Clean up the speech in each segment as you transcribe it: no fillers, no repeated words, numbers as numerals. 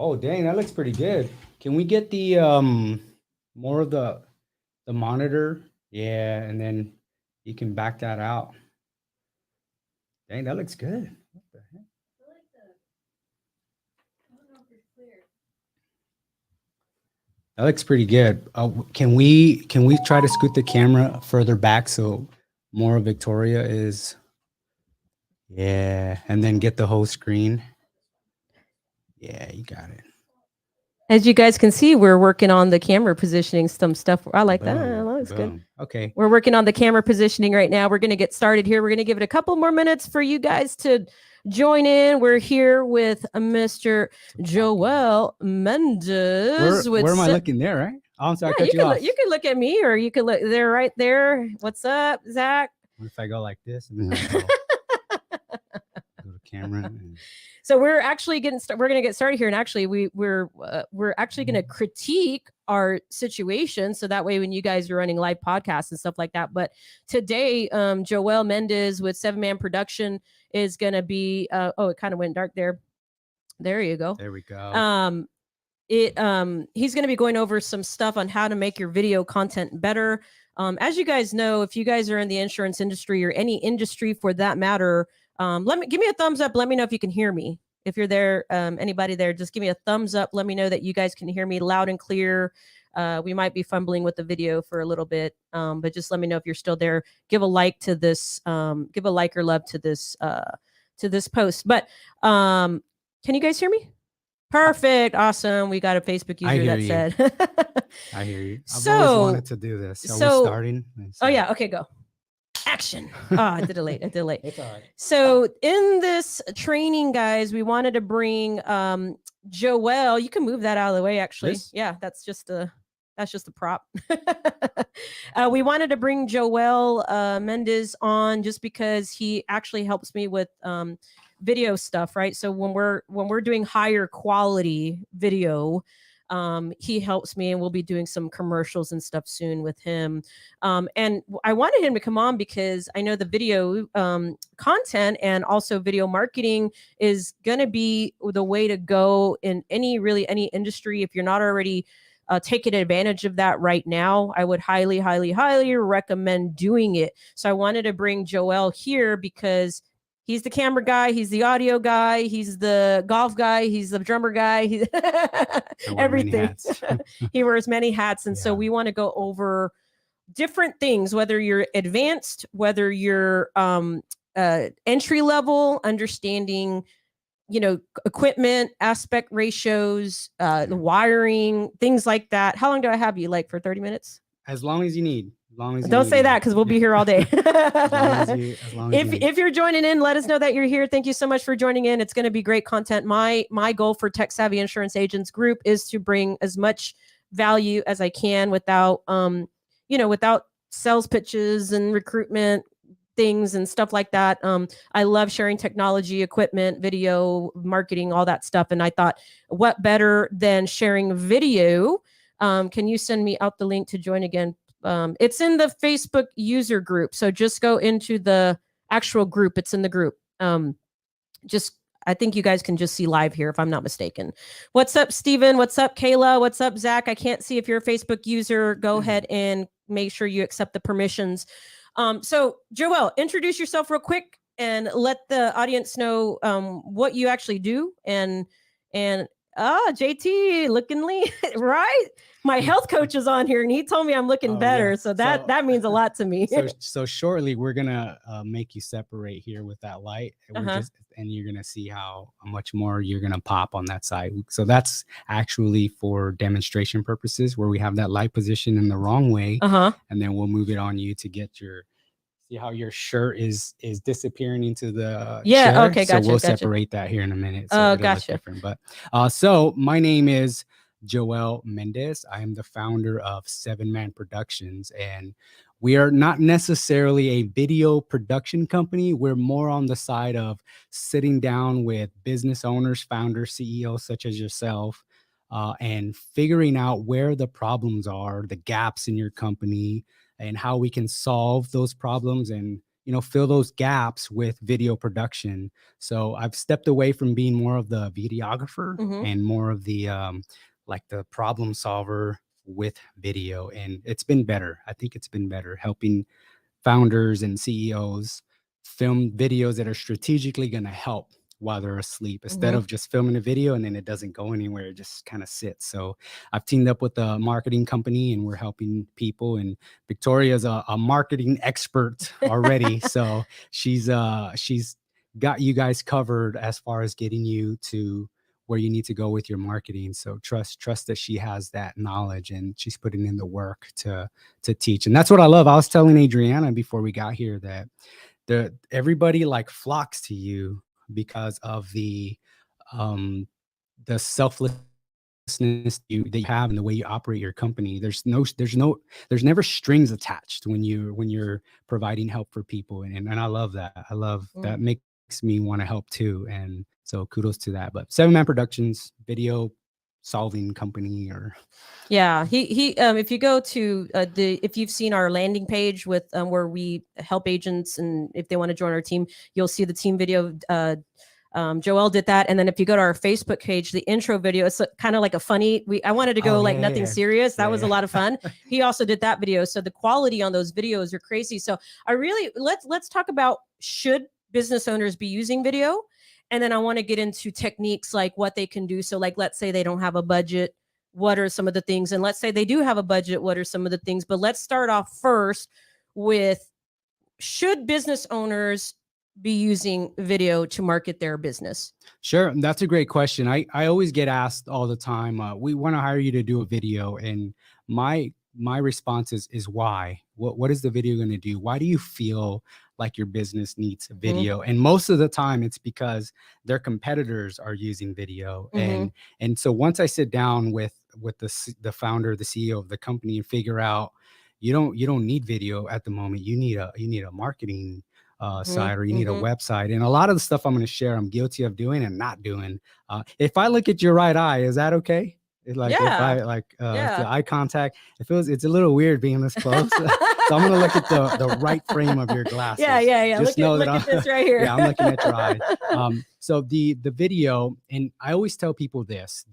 Oh, dang, that looks pretty good. Can we get the more of the monitor? Yeah, and then you can back that out. Dang, that looks good. What the heck? That looks pretty good. Can we try to scoot the camera further back so more of Victoria is, yeah, and then get the whole screen. Yeah, you got it. As you guys can see, we're working on the camera positioning, some stuff. I like that. That Boom, looks good. boom. Okay. We're working on the camera positioning right now. We're going to get started here. We're going to give it a couple more minutes for you guys to join in. We're here with Mr. Joel Mendez. Where am I looking there, right? Oh, I'm sorry, I cut you off. You can look at me, or you can look there, right there. What's up, Zach? What if I go like this and then I go to camera? So we're actually we're going to get started here, and actually we're actually going to critique our situation, so that way when you guys are running live podcasts and stuff like that. But today, Joel Mendez with 7-Man Production is going to be. Oh, it kind of went dark there. There you go. There we go. He's going to be going over some stuff on how to make your video content better. As you guys know, if you guys are in the insurance industry or any industry for that matter, give me a thumbs up. Let me know if you can hear me. If you're there, anybody there, just give me a thumbs up. Let me know that you guys can hear me loud and clear. We might be fumbling with the video for a little bit, but just let me know if you're still there. Give a like to this. Give a like or love to this post. But can you guys hear me? Perfect. Awesome. We got a Facebook user that said. I hear you. I've always wanted to do this. So we're starting. Oh, yeah. Okay, go. Action. Oh, I did it late. It's all right. So in this training, guys, we wanted to bring Joel. You can move that out of the way, actually. This? Yeah, that's just a prop. We wanted to bring Joel Mendez on just because he actually helps me with video stuff, right? So when we're doing higher quality video, he helps me, and we'll be doing some commercials and stuff soon with him. And I wanted him to come on because I know the video content and also video marketing is going to be the way to go in any industry. If you're not already taking advantage of that right now, I would highly, highly, highly recommend doing it. So I wanted to bring Joel here because he's the camera guy, he's the audio guy, he's the golf guy, he's the drummer guy, he's everything. He wears many hats. And so we want to go over different things, whether you're advanced, whether you're entry level, understanding, equipment, aspect ratios, the wiring, things like that. How long do I have you? Like for 30 minutes? As long as you need. Don't say that because we'll be here all day. If you're joining in, let us know that you're here. Thank you so much for joining in. It's going to be great content. My goal for Tech Savvy Insurance Agents Group is to bring as much value as I can without without sales pitches and recruitment things and stuff like that. I love sharing technology, equipment, video, marketing, all that stuff. And I thought, what better than sharing video? Can you send me out the link to join again? It's in the Facebook user group. So just go into the actual group. It's in the group. I think you guys can just see live here if I'm not mistaken. What's up, Steven? What's up, Kayla? What's up, Zach? I can't see if you're a Facebook user. Go ahead and make sure you accept the permissions. So Joel, introduce yourself real quick and let the audience know what you actually do. And JT looking lean, right? My health coach is on here and he told me I'm looking better. Yeah. So that means a lot to me. So shortly we're gonna make you separate here with that light, and you're gonna see how much more you're gonna pop on that side. So that's actually for demonstration purposes, where we have that light position in the wrong way, and then we'll move it on you to get your. See how your shirt is disappearing into the chair? Okay, gotcha. So we'll separate that here in a minute. So gotcha. Different. But so my name is Joel Mendez. I am the founder of 7-Man Productions, and we are not necessarily a video production company. We're more on the side of sitting down with business owners, founders, CEOs such as yourself, and figuring out where the problems are, the gaps in your company, and how we can solve those problems and, fill those gaps with video production. So I've stepped away from being more of the videographer Mhm. and more of the like the problem solver with video, and it's been better. I think it's been better helping founders and CEOs film videos that are strategically going to help while they're asleep, instead Mhm. of just filming a video and then it doesn't go anywhere. It just kind of sits. So I've teamed up with a marketing company and we're helping people. And Victoria's a marketing expert already. So she's got you guys covered as far as getting you to where you need to go with your marketing. So trust that she has that knowledge and she's putting in the work to teach. And that's what I love. I was telling Adriana before we got here that everybody like flocks to you because of the selflessness that you have and the way you operate your company. There's never strings attached when you're providing help for people. And I love that. I love that. Makes me want to help too. And so kudos to that. But 7-Man Productions, video solving company. Or yeah, he if you go to if you've seen our landing page with where we help agents, and if they want to join our team, you'll see the team video. Joel did that, and then if you go to our Facebook page, the intro video, it's kind of like a funny. I wanted to go nothing serious. That was a lot of fun. He also did that video, so the quality on those videos are crazy. So I really let's talk about, should business owners be using video, and then I want to get into techniques like what they can do. So like, let's say they don't have a budget. What are some of the things? And let's say they do have a budget. What are some of the things? But let's start off first with, should business owners be using video to market their business? Sure. That's a great question. I always get asked all the time, we want to hire you to do a video. And my response is why? What is the video going to do? Why do you feel like your business needs a video? And most of the time it's because their competitors are using video. And so once I sit down with the founder, the CEO of the company, and figure out you don't need video at the moment. You need a marketing site, or you need a website. And a lot of the stuff I'm going to share, I'm guilty of doing and not doing. If I look at your right eye, is that okay? Like if I the eye contact, it's a little weird being this close. So I'm going to look at the right frame of your glasses. Yeah. Just look at this right here. Yeah, I'm looking at your eye. So the video, and I always tell people this,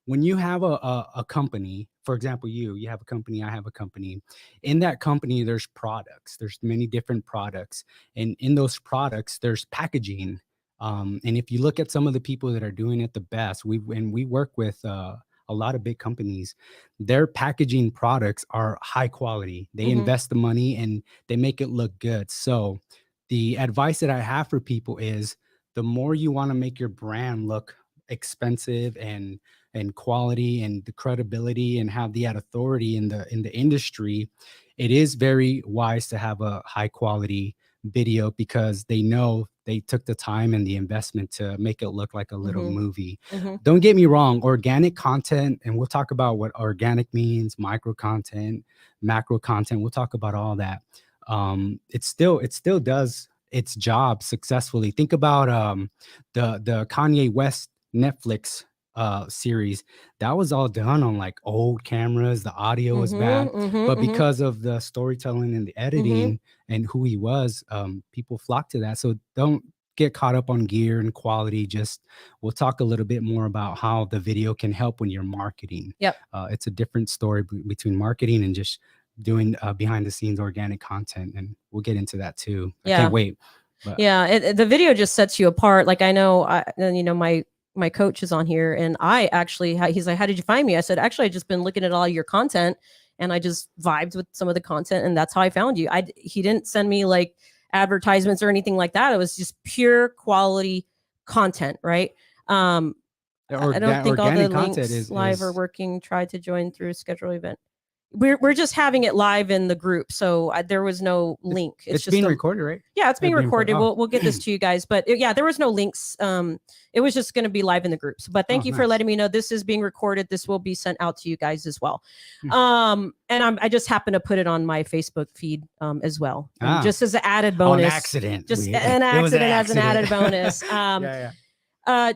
when you have a company, for example, you have a company, I have a company. In that company, there's products. There's many different products. And in those products, there's packaging. And if you look at some of the people that are doing it the best, we work with a lot of big companies, their packaging products are high quality. They invest the money and they make it look good. So the advice that I have for people is, the more you want to make your brand look expensive and quality and the credibility and have that authority in the industry, it is very wise to have a high quality video, because they know they took the time and the investment to make it look like a little movie. Don't get me wrong, organic content, and we'll talk about what organic means, micro content, macro content, we'll talk about all that. It still does its job successfully. Think about the Kanye West Netflix series. That was all done on like old cameras. The audio was bad, but because of the storytelling and the editing and who he was, people flocked to that. So don't get caught up on gear and quality. Just, we'll talk a little bit more about how the video can help when you're marketing. It's a different story between marketing and just doing behind the scenes organic content, and we'll get into that too. I can't wait. But the video just sets you apart. Like, I know, my coach is on here, and I actually, he's like, how did you find me? I said, actually, I just been looking at all your content, and I just vibed with some of the content, and that's how I found you. He didn't send me like advertisements or anything like that. It was just pure quality content, right? I don't think all the links is live are working. Tried to join through schedule event. We're just having it live in the group, so there was no link. It's just being recorded, right? Yeah, it's being recorded. We'll get this to you guys, but there was no links. It was just going to be live in the groups. But thank you for letting me know. This is being recorded. This will be sent out to you guys as well. And I just happen to put it on my Facebook feed as well, just as an added bonus. On accident, just an accident as an added bonus.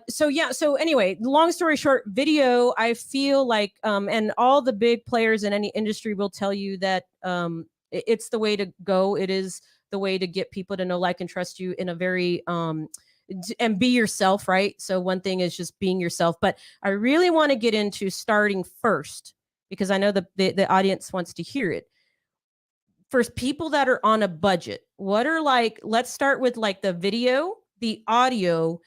So anyway, long story short, video, I feel like, and all the big players in any industry will tell you that it's the way to go. It is the way to get people to know, like, and trust you in a very and be yourself, right? So one thing is just being yourself, but I really want to get into starting first, because I know the audience wants to hear it. For people that are on a budget, what are, like, let's start with like the video, the audio,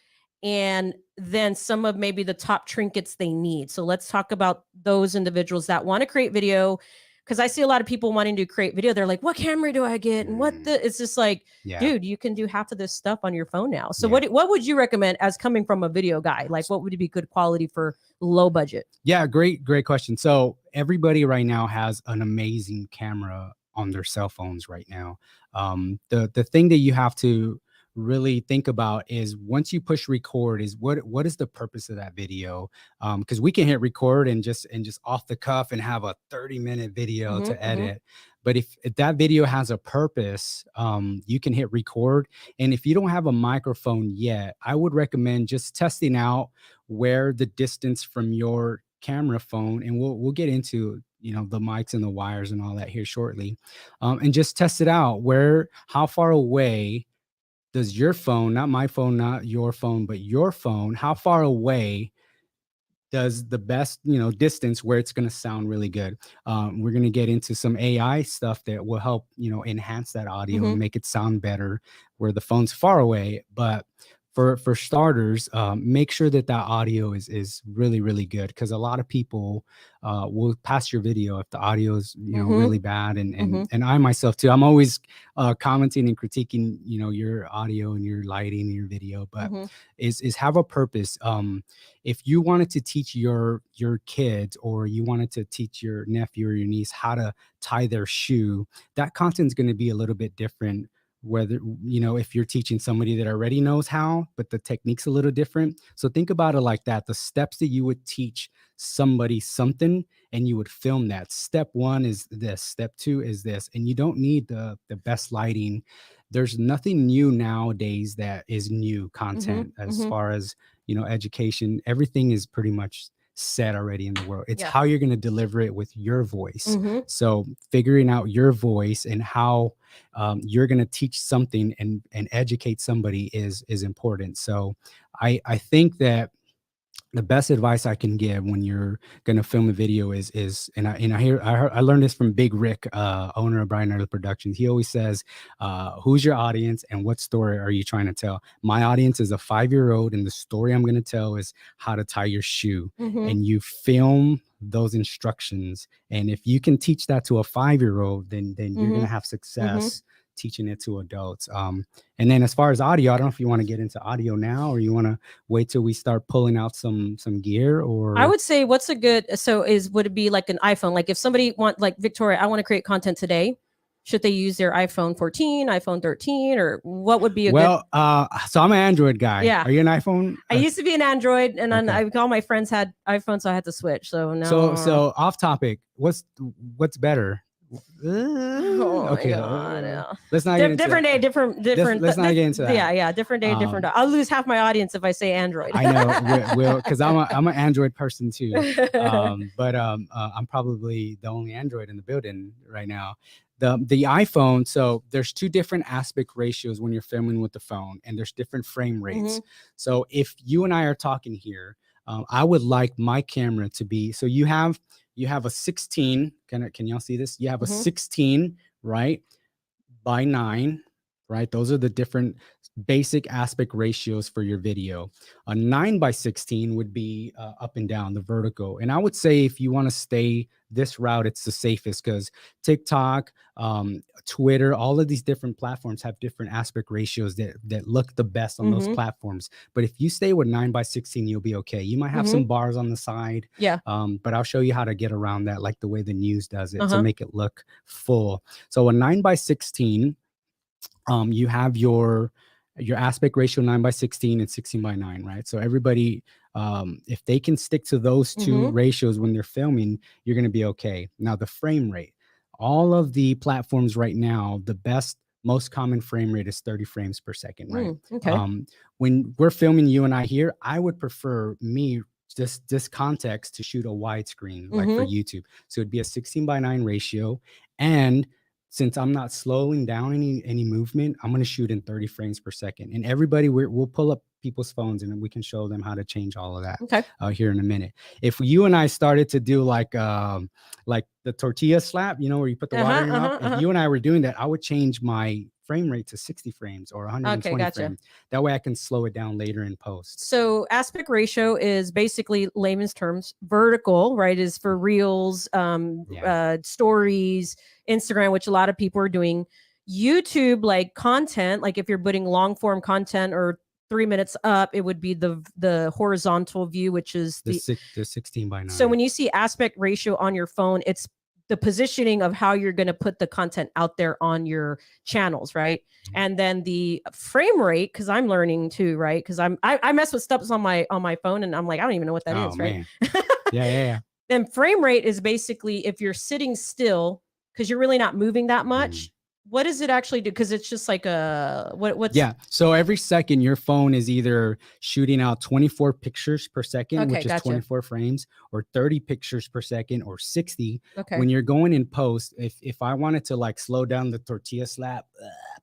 and then some of maybe the top trinkets they need. So let's talk about those individuals that want to create video, because I see a lot of people wanting to create video. They're like, what camera do I get? And it's just like, Yeah. dude, you can do half of this stuff on your phone now. So Yeah. what would you recommend as coming from a video guy? Like, what would be good quality for low budget? Yeah, great question. So everybody right now has an amazing camera on their cell phones right now. The thing that you have to really think about is, once you push record, is what is the purpose of that video? Because we can hit record and just off the cuff and have a 30-minute video to edit. But if that video has a purpose, you can hit record. And if you don't have a microphone yet, I would recommend just testing out where the distance from your camera phone, and we'll get into, you know, the mics and the wires and all that here shortly, and just test it out. How far away does your phone, not my phone, not your phone, but your phone, how far away does the best, you know, distance where it's going to sound really good? We're going to get into some AI stuff that will help, you know, enhance that audio and make it sound better where the phone's far away. But for starters, make sure that audio is really, really good, because a lot of people will pass your video if the audio is, you know, really bad. And I myself too, I'm always commenting and critiquing, you know, your audio and your lighting and your video, but is have a purpose. If you wanted to teach your kids, or you wanted to teach your nephew or your niece how to tie their shoe, that content's going to be a little bit different. Whether, you know, if you're teaching somebody that already knows how, but the technique's a little different. So think about it like that. The steps that you would teach somebody something, and you would film that. Step 1 is this, step 2 is this. And you don't need the best lighting. There's nothing new nowadays that is new content as far as, you know, education. Everything is pretty much set already in the world. It's how you're going to deliver it with your voice. So figuring out your voice and how you're going to teach something and educate somebody is important. So I think that the best advice I can give when you're going to film a video is, I learned this from Big Rick, owner of Brian Early Productions. He always says, who's your audience and what story are you trying to tell? My audience is a 5-year-old, and the story I'm going to tell is how to tie your shoe. And you film those instructions. And if you can teach that to a 5-year-old, then you're going to have success teaching it to adults. And then as far as audio, I don't know if you want to get into audio now, or you want to wait till we start pulling out some gear. Or I would say, what's a good, would it be like an iPhone? Like if somebody like Victoria, I want to create content today, should they use their iPhone 14, iPhone 13, or what would be a good? So I'm an Android guy. Yeah. Are you an iPhone? I used to be an Android, and then all my friends had iPhones, so I had to switch. So now. So off topic, what's better? Okay. Let's not get into different day, different. Let's not get into that. Yeah, different day, different. I'll lose half my audience if I say Android. I know, because I'm an Android person too. But I'm probably the only Android in the building right now. The iPhone, so there's 2 different aspect ratios when you're filming with the phone, and there's different frame rates. So if you and I are talking here, I would like my camera to be, so you have a 16, can y'all see this? You have a 16, right, by 9, right? Those are the different basic aspect ratios for your video. A 9 by 16 would be up and down, the vertical. And I would say if you want to stay this route, it's the safest, because TikTok, Twitter, all of these different platforms have different aspect ratios that look the best on those platforms. But if you stay with 9 by 16, you'll be okay. You might have some bars on the side. Yeah. But I'll show you how to get around that, like the way the news does it, to make it look full. So a 9 by 16, you have your aspect ratio 9 by 16 and 16 by 9, right? So everybody, if they can stick to those 2 ratios when they're filming, you're going to be okay. Now the frame rate, all of the platforms right now, the most common frame rate is 30 frames per second, right? Okay. When we're filming you and I here, I would prefer this context to shoot a widescreen, like for YouTube. So it'd be a 16 by 9 ratio, and since I'm not slowing down any movement, I'm going to shoot in 30 frames per second. And everybody, we'll pull up people's phones and we can show them how to change all of that Okay. here in a minute. If you and I started to do like the tortilla slap, you know, where you put the water in your mouth, if you and I were doing that, I would change my frame rate to 60 frames or 120 gotcha. frames. That way I can slow it down later in post. So aspect ratio is basically, layman's terms, vertical, right? Is for reels, stories, Instagram, which a lot of people are doing. YouTube, like content, like if you're putting long form content or 3 minutes up, it would be the horizontal view, which is the 16:9. So when you see aspect ratio on your phone, it's the positioning of how you're going to put the content out there on your channels, right? And then the frame rate, because I'm learning too, right? Because I mess with stuff on my phone, and I'm like, I don't even know what that is, right? Yeah. Then frame rate is basically if you're sitting still because you're really not moving that much. What does it actually do? Because it's just like what's so every second your phone is either shooting out 24 pictures per second, which is 24 frames, or 30 pictures per second, or 60. When you're going in post, if I wanted to like slow down the tortilla slap,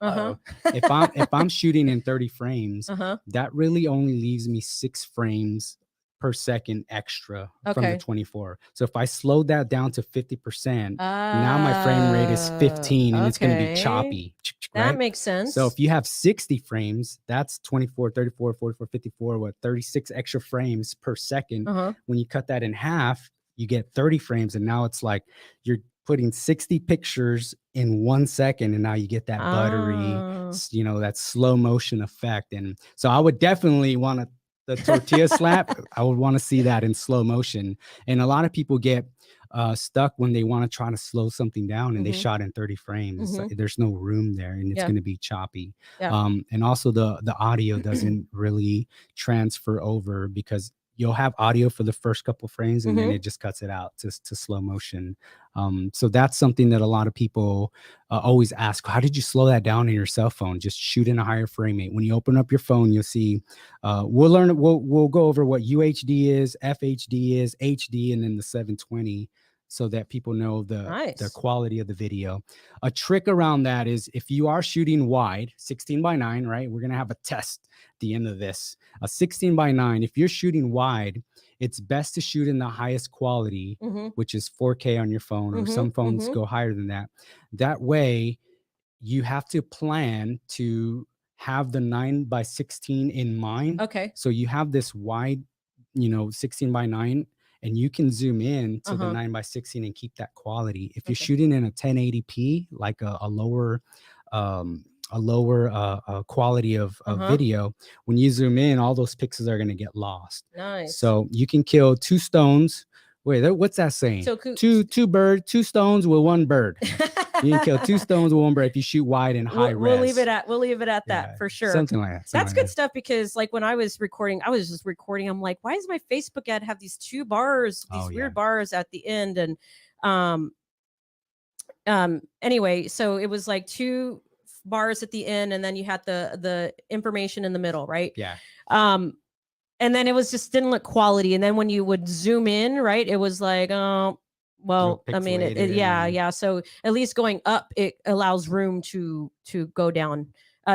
if I'm shooting in 30 frames, that really only leaves me 6 frames per second extra from the 24. So if I slow that down to 50%, now my frame rate is 15 and it's going to be choppy. Right? That makes sense. So if you have 60 frames, that's 24, 34, 44, 54, 36 extra frames per second. When you cut that in half, you get 30 frames. And now it's like you're putting 60 pictures in 1 second. And now you get that buttery, you know, that slow motion effect. And so I would definitely want to, the tortilla slap, I would want to see that in slow motion. And a lot of people get stuck when they want to try to slow something down and they shot in 30 frames. Like, there's no room there and it's going to be choppy. And also the audio doesn't really transfer over because you'll have audio for the first couple frames and then it just cuts it out to slow motion. So that's something that a lot of people always ask, how did you slow that down in your cell phone? Just shoot in a higher frame rate. When you open up your phone, you'll see, we'll go over what UHD is, FHD is, HD, and then the 720. So that people know the quality of the video. A trick around that is if you are shooting wide, 16:9, right? We're going to have a test at the end of this. A 16:9, if you're shooting wide, it's best to shoot in the highest quality, which is 4K on your phone, or some phones go higher than that. That way, you have to plan to have the 9:16 in mind. So you have this wide, 16:9. And you can zoom in to the 9:16 and keep that quality. If you're shooting in a 1080p, like a lower quality of video, when you zoom in, all those pixels are going to get lost. So you can kill 2 stones. Wait, what's that saying? So two stones with 1 bird. You can kill 2 stones with 1 bird if you shoot wide and high res. We'll leave it at that for sure. Something like that. That's good stuff, because like when I was recording, I'm like, why does my Facebook ad have these 2 bars, these weird bars at the end? And anyway, so it was like 2 bars at the end, and then you had the information in the middle, right? And then it was just didn't look quality. And then when you would zoom in, right, it was like, well, I mean, So at least going up, it allows room to go down.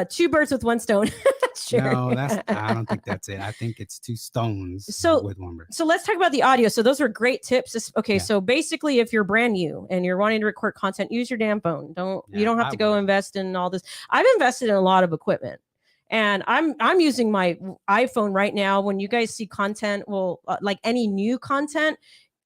2 birds with 1 stone. Sure. No, I don't think that's it. I think it's 2 stones with 1 bird. So let's talk about the audio. So those are great tips. Okay, so basically, if you're brand new and you're wanting to record content, use your damn phone. You don't have to go invest in all this. I've invested in a lot of equipment. And I'm using my iPhone right now. When you guys see content, like any new content,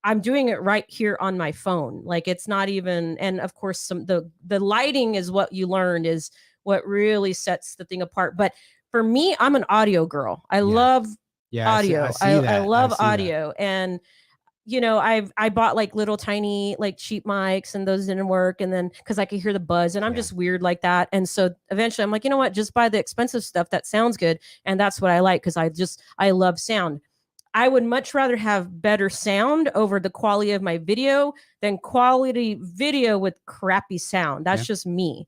I'm doing it right here on my phone. Like it's not even, and of course the lighting is what you learned is what really sets the thing apart. But for me, I'm an audio girl. I love audio. I love audio. And I bought like little tiny like cheap mics, and those didn't work. And then because I could hear the buzz, and I'm just weird like that. And so eventually I'm like, you know what, just buy the expensive stuff that sounds good. And that's what I like, because I love sound. I would much rather have better sound over the quality of my video than quality video with crappy sound. That's just me.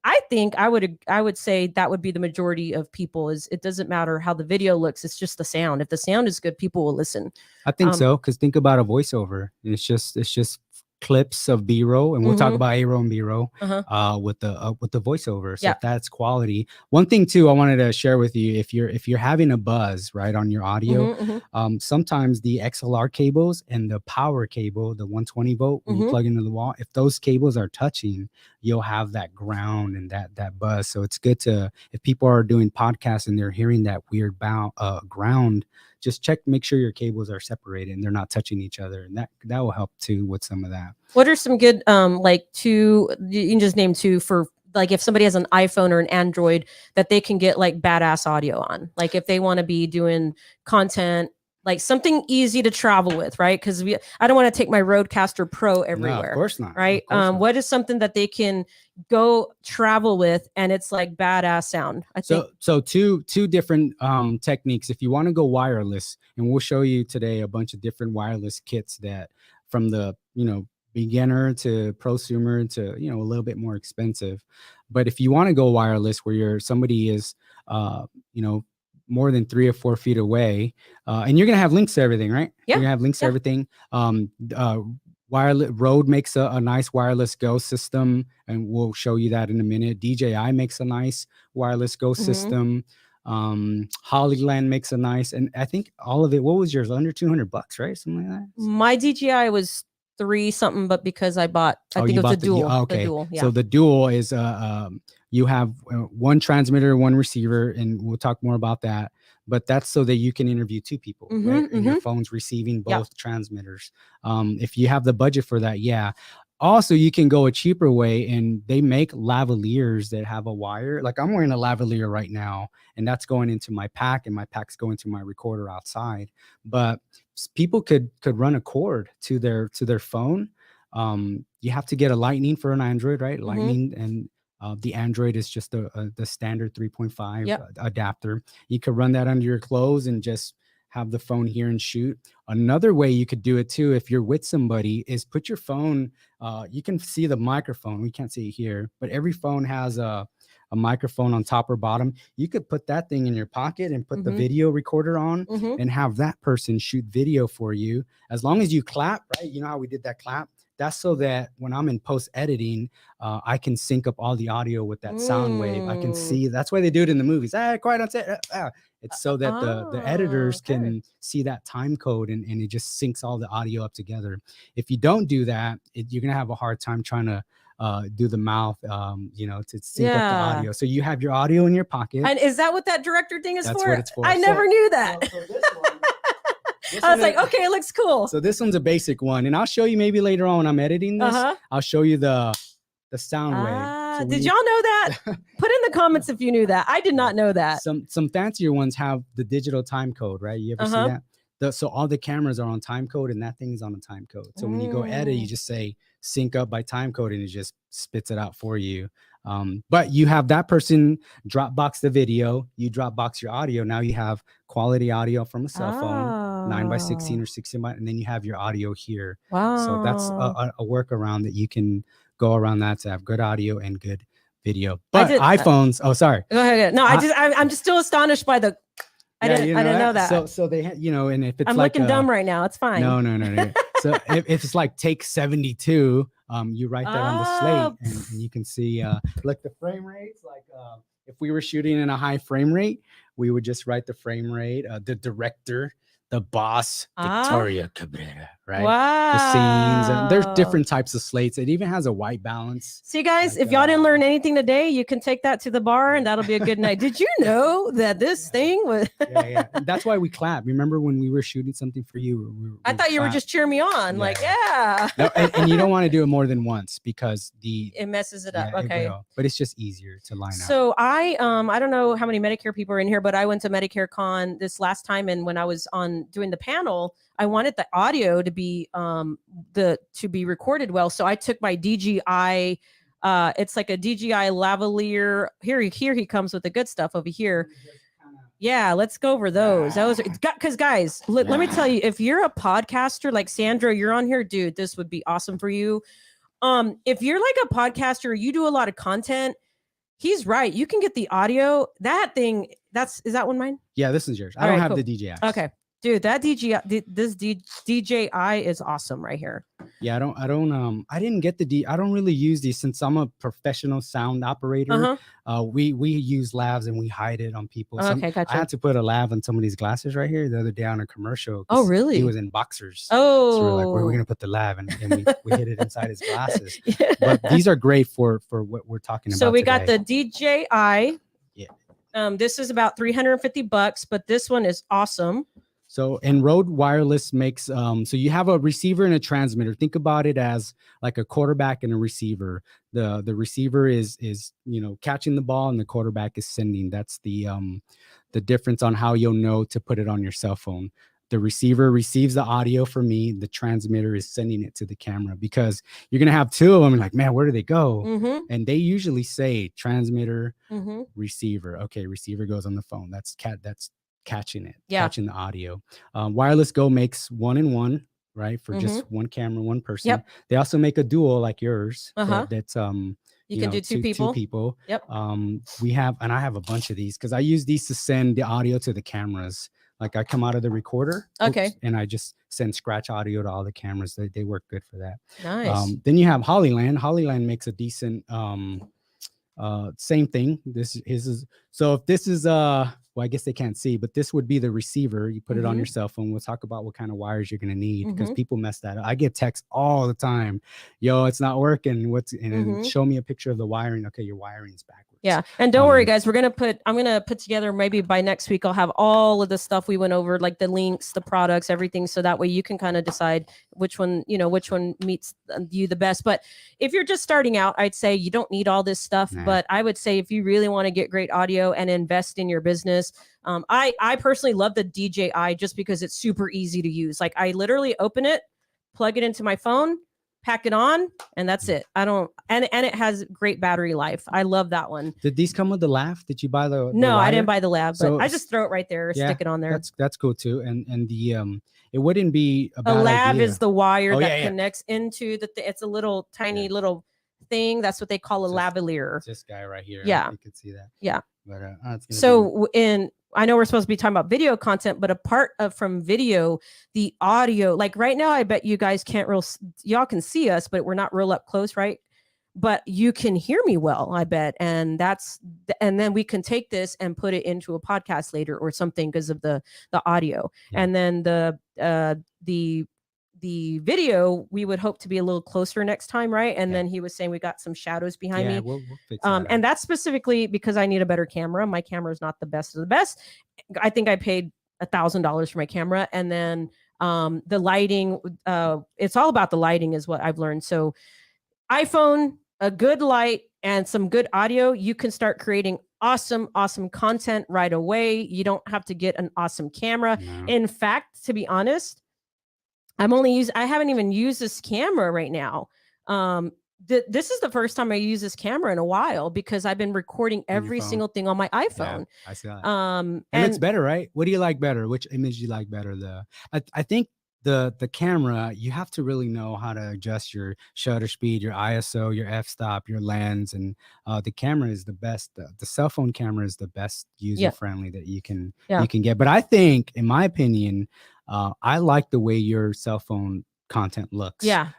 I think I would say that would be the majority of people. Is it doesn't matter how the video looks, it's just the sound. If the sound is good, people will listen. I think so, because think about a voiceover. It's just clips of B-roll, and we'll talk Mhm. about A-roll and B-roll Uh-huh. with the voiceover. So Yeah. if that's quality. One thing too, I wanted to share with you, if you're having a buzz right on your audio, Mhm, mhm. sometimes the XLR cables and the power cable, the 120 volt, when you Mhm. plug into the wall, if those cables are touching, you'll have that ground and that buzz. So it's good to, if people are doing podcasts and they're hearing that weird ground, just check, make sure your cables are separated and they're not touching each other, and that will help too with some of that. What are some good like two, you can just name two for like if somebody has an iPhone or an Android that they can get like badass audio on, like if they want to be doing content, like something easy to travel with, right? Because I don't want to take my Rodecaster Pro No, of everywhere, course not. right? Of course not. What is something that they can go travel with and it's like badass sound? I think So two different techniques. If you want to go wireless, and we'll show you today a bunch of different wireless kits that, from the beginner to prosumer to a little bit more expensive. But if you want to go wireless, where somebody is more than 3 or 4 feet away, and you're gonna have links to everything, right? Yeah. You're gonna have links to everything. Wireless Rode makes a nice wireless Go system, and we'll show you that in a minute. DJI makes a nice wireless Go system. Hollyland makes a nice, and I think all of it, what was yours, under $200, right? Something like that. My DJI was 3 something, but because I bought, I think it was the dual. Okay. The dual, yeah. So the dual is you have one transmitter, one receiver, and we'll talk more about that. But that's so that you can interview 2 people, right? And your phone's receiving both transmitters. If you have the budget for that, yeah. Also, you can go a cheaper way, and they make lavaliers that have a wire. Like I'm wearing a lavalier right now, and that's going into my pack, and my pack's going to my recorder outside. But people could run a cord to their phone. You have to get a Lightning for an Android, right? Lightning, and the Android is just the standard 3.5 adapter. You could run that under your clothes and just have the phone here and shoot. Another way you could do it too, if you're with somebody, is put your phone, you can see the microphone. We can't see it here, but every phone has a microphone on top or bottom. You could put that thing in your pocket and put the video recorder on and have that person shoot video for you. As long as you clap, right? You know how we did that clap? That's so that when I'm in post editing, I can sync up all the audio with that sound wave. I can see, that's why they do it in the movies. Quiet on set. It's so that the editors can see that time code, and it just syncs all the audio up together. If you don't do that, you're going to have a hard time trying to do the mouth, to sync up the audio. So you have your audio in your pocket. And is that what that director thing is for? That's what it's for. I never knew that. So this one, I was like, okay, it looks cool. So this one's a basic one, and I'll show you maybe later on when I'm editing this. I'll show you the sound wave. So did y'all know that? Put in the comments if you knew that. I did not know that. Some fancier ones have the digital time code, right? You ever see that? So all the cameras are on time code, and that thing is on a time code. So when you go edit, you just say sync up by time code, and it just spits it out for you. But you have that person Dropbox the video, you Dropbox your audio. Now you have quality audio from a cell phone, 9x16 or 16 by, and then you have your audio here. Wow. So that's a workaround that you can go around that to have good audio and good video. But iPhones, sorry. Go ahead. No, I'm just still astonished by the, I didn't know that. So they, and if it's I'm like looking dumb right now. It's fine. No. So if it's like take 72, you write that on the slate, and you can see like the frame rates. Like if we were shooting in a high frame rate, we would just write the frame rate, the director, the boss, Victoria Cabrera, right? Wow. The scenes, and there's different types of slates. It even has a white balance. See, guys, if y'all didn't learn anything today, you can take that to the bar, and that'll be a good night. Did you know that this thing was? Yeah. And that's why we clap. Remember when we were shooting something for you? I thought you were just cheering me on, like, yeah. No, and you don't want to do it more than once because it messes it up. Okay, but it's just easier to line up. So I don't know how many Medicare people are in here, but I went to Medicare Con this last time, and when I was doing the panel, I wanted the audio to be to be recorded well. So I took my DJI, it's like a DJI lavalier. Here he comes with the good stuff over here. Yeah, let's go over those. That was because guys, let me tell you, if you're a podcaster like Sandro, you're on here, dude, this would be awesome for you. If you're like a podcaster, you do a lot of content, he's right. You can get the audio. That thing, is that one mine? Yeah, this is yours. I don't have the DJI. Okay. Dude, that DJI is awesome right here. Yeah, I didn't get I don't really use these since I'm a professional sound operator. We use lavs and we hide it on people. Okay, gotcha. I had to put a lav on some of these glasses right here the other day on a commercial. Oh, really? He was in boxers. Oh, so we're like, where are we gonna put the lav? And we hid it inside his glasses. But these are great for what we're talking about. So we today. got the DJI. Yeah. This is about $350, but this one is awesome. So, and Rode Wireless makes, so you have a receiver and a transmitter. Think about it as like a quarterback and a receiver. The receiver is, catching the ball and the quarterback is sending. That's the difference on how you'll know to put it on your cell phone. The receiver receives the audio from me. The transmitter is sending it to the camera, because you're going to have two of them. And like, man, where do they go? And they usually say transmitter, receiver. Okay. Receiver goes on the phone. That's catching it, catching the audio. Wireless Go makes 1-in-1, right? For just one camera, one person. Yep. They also make a dual like yours. That's you can do two people. Yep. We have, and I have a bunch of these because I use these to send the audio to the cameras. Like I come out of the recorder, and I just send scratch audio to all the cameras. They work good for that. Nice. Then you have Hollyland. Hollyland makes a decent same thing. This is so if this is well, I guess they can't see, but this would be the receiver. You put it on your cell phone. We'll talk about what kind of wires you're going to need, because people mess that up. I get texts all the time. Yo, it's not working. And show me a picture of the wiring. Okay, your wiring's backwards. Yeah. And don't worry, guys, I'm going to put together, maybe by next week, I'll have all of the stuff we went over, like the links, the products, everything. So that way you can kind of decide which one meets you the best. But if you're just starting out, I'd say you don't need all this stuff. But I would say if you really want to get great audio and invest in your business, I personally love the DJI just because it's super easy to use. Like I literally open it, plug it into my phone, pack it on, and that's it. And it has great battery life. I love that one. Did these come with the lav? Did you buy the No, wire? I didn't buy the lav, but I just throw it right there, stick it on there. That's cool too. And the it wouldn't be a bad lav idea. is the wire that connects into it's a little tiny little thing. That's what they call a lavalier. This guy right here. Yeah, you can see that. Yeah. But I know we're supposed to be talking about video content, but apart from video, the audio, like right now, I bet you guys y'all can see us, but we're not real up close, right? But you can hear me well, I bet. And then we can take this and put it into a podcast later or something because of the audio. Yeah. And then the video, we would hope to be a little closer next time, right? And then he was saying we got some shadows behind me. We'll fix that and that's specifically because I need a better camera. My camera is not the best of the best. I think I paid $1,000 for my camera. And then the lighting, it's all about the lighting is what I've learned. So iPhone, a good light and some good audio, you can start creating awesome content right away. You don't have to get an awesome camera. No. In fact, to be honest, I haven't even used this camera right now. This is the first time I use this camera in a while because I've been recording every single thing on my iPhone. Yeah, I see that. And it's better, right? What do you like better? Which image do you like better? I think the camera, you have to really know how to adjust your shutter speed, your ISO, your f-stop, your lens, and the camera is the best. The cell phone camera is the best user friendly that you can get. But I think, in my opinion, I like the way your cell phone content looks. Yeah.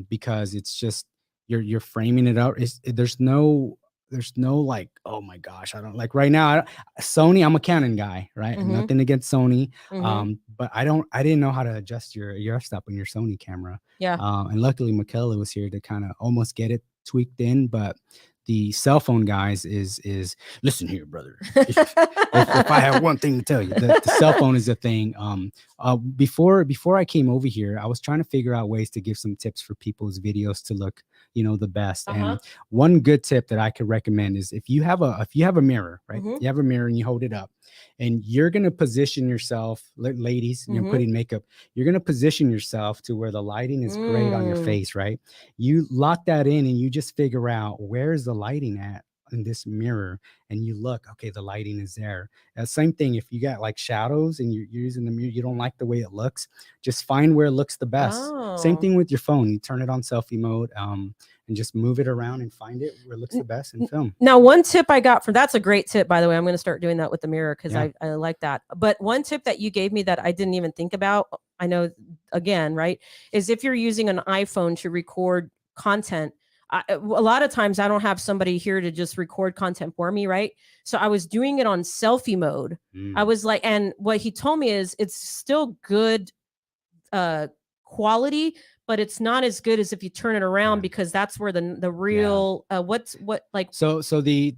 Because it's just you're framing it out. There's no like, oh my gosh, I don't like right now. Sony, I'm a Canon guy, right? Nothing against Sony. But I didn't know how to adjust your f-stop on your Sony camera. Yeah. And luckily Michaela was here to kind of almost get it tweaked in, but the cell phone guys is listen here, brother. If I have one thing to tell you, the cell phone is a thing. Before I came over here, I was trying to figure out ways to give some tips for people's videos to look, the best. And one good tip that I could recommend is if you have a mirror, right? You have a mirror and you hold it up, and you're gonna position yourself, ladies, you're putting makeup. You're gonna position yourself to where the lighting is great on your face, right? You lock that in and you just figure out where's the lighting at in this mirror and you look, okay, the lighting is there. Same thing, if you got like shadows and you're using the mirror, you don't like the way it looks, just find where it looks the best. Same Oh. thing with your phone. You turn it on selfie mode, and just move it around and find it where it looks the best and film. Now, one tip I got from that's a great tip, by the way. I'm going to start doing that with the mirror because Yeah. I like that. But one tip that you gave me that I didn't even think about, I know again, right, is if you're using an iPhone to record content. A lot of times I don't have somebody here to just record content for me, right? So I was doing it on selfie mode. I was like, and what he told me is it's still good quality, but it's not as good as if you turn it around Yeah. because that's where the real what like So the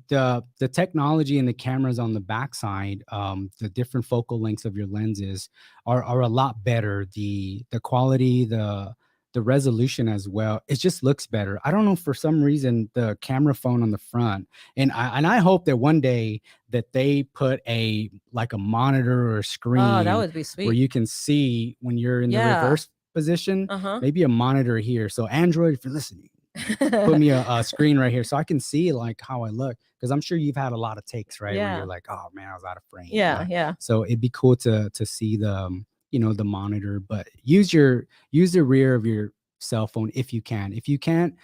technology and the cameras on the backside, the different focal lengths of your lenses are a lot better. The quality, the resolution as well. It just looks better. I don't know, for some reason the camera phone on the front, and I hope that one day that they put a like a monitor or a oh, screen that would be where sweet. you can see when you're in the Yeah. reverse position, Uh-huh. maybe a monitor here. So Android, if you're listening, put me a screen right here so I can see like how I look, because I'm sure you've had a lot of takes, right, where Yeah. you're like, oh man, I was out of frame. Yeah, But yeah. so it'd be cool to see the the monitor, but use the rear of your cell phone if you can. If you can't,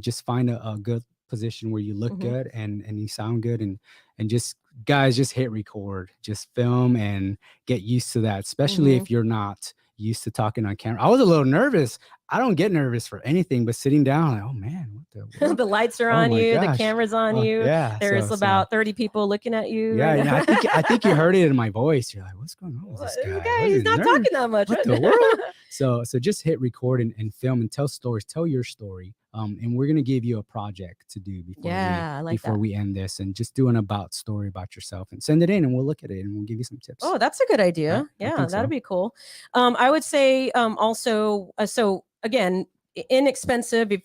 just find a good position where you look Mhm. good and you sound good, and just guys, just hit record, just film and get used to that, especially Mhm. if you're not used to talking on camera. I was a little nervous. I don't get nervous for anything, but sitting down, like, oh man, what the world? The lights are Oh on my you, the gosh. camera's on you. Yeah. There's about 30 people looking at you Yeah, right and now. I think you heard it in my voice. You're like, what's going on with this This guy? guy, What he's is not nervous? talking that much. What the world? So just hit record and film and tell stories, tell your story. And we're gonna give you a project to do before Yeah, I like that. we end this, and just do an about story about yourself and send it in and we'll look at it and we'll give you some tips. Oh, that's a good idea. Yeah, I Yeah, think that'd so. be cool. I would say also, so again, inexpensive if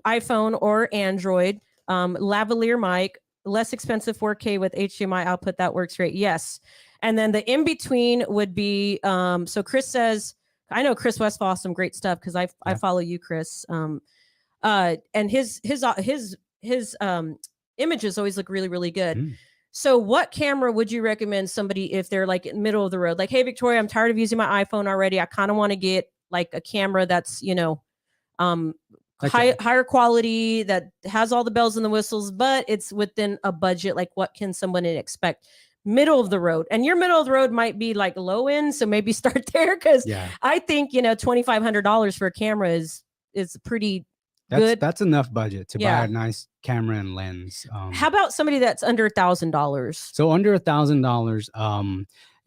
iPhone or Android, lavalier mic, less expensive 4K with HDMI output that works great. Yes, and then the in between would be so Chris says, I know Chris Westfall has some great stuff because I Yeah. follow you, Chris. And his images always look really, really good. Mm. So what camera would you recommend somebody if they're like in the middle of the road? Like, hey, Victoria, I'm tired of using my iPhone already. I kind of want to get like a camera that's, Like higher quality, that has all the bells and the whistles, but it's within a budget. Like, what can someone expect? Middle of the road, and your middle of the road might be like low end, so maybe start there, because Yeah. I think $2,500 for a camera is pretty good. That's enough budget to buy Yeah. a nice camera and lens. How about somebody that's under $1,000? So under $1,000,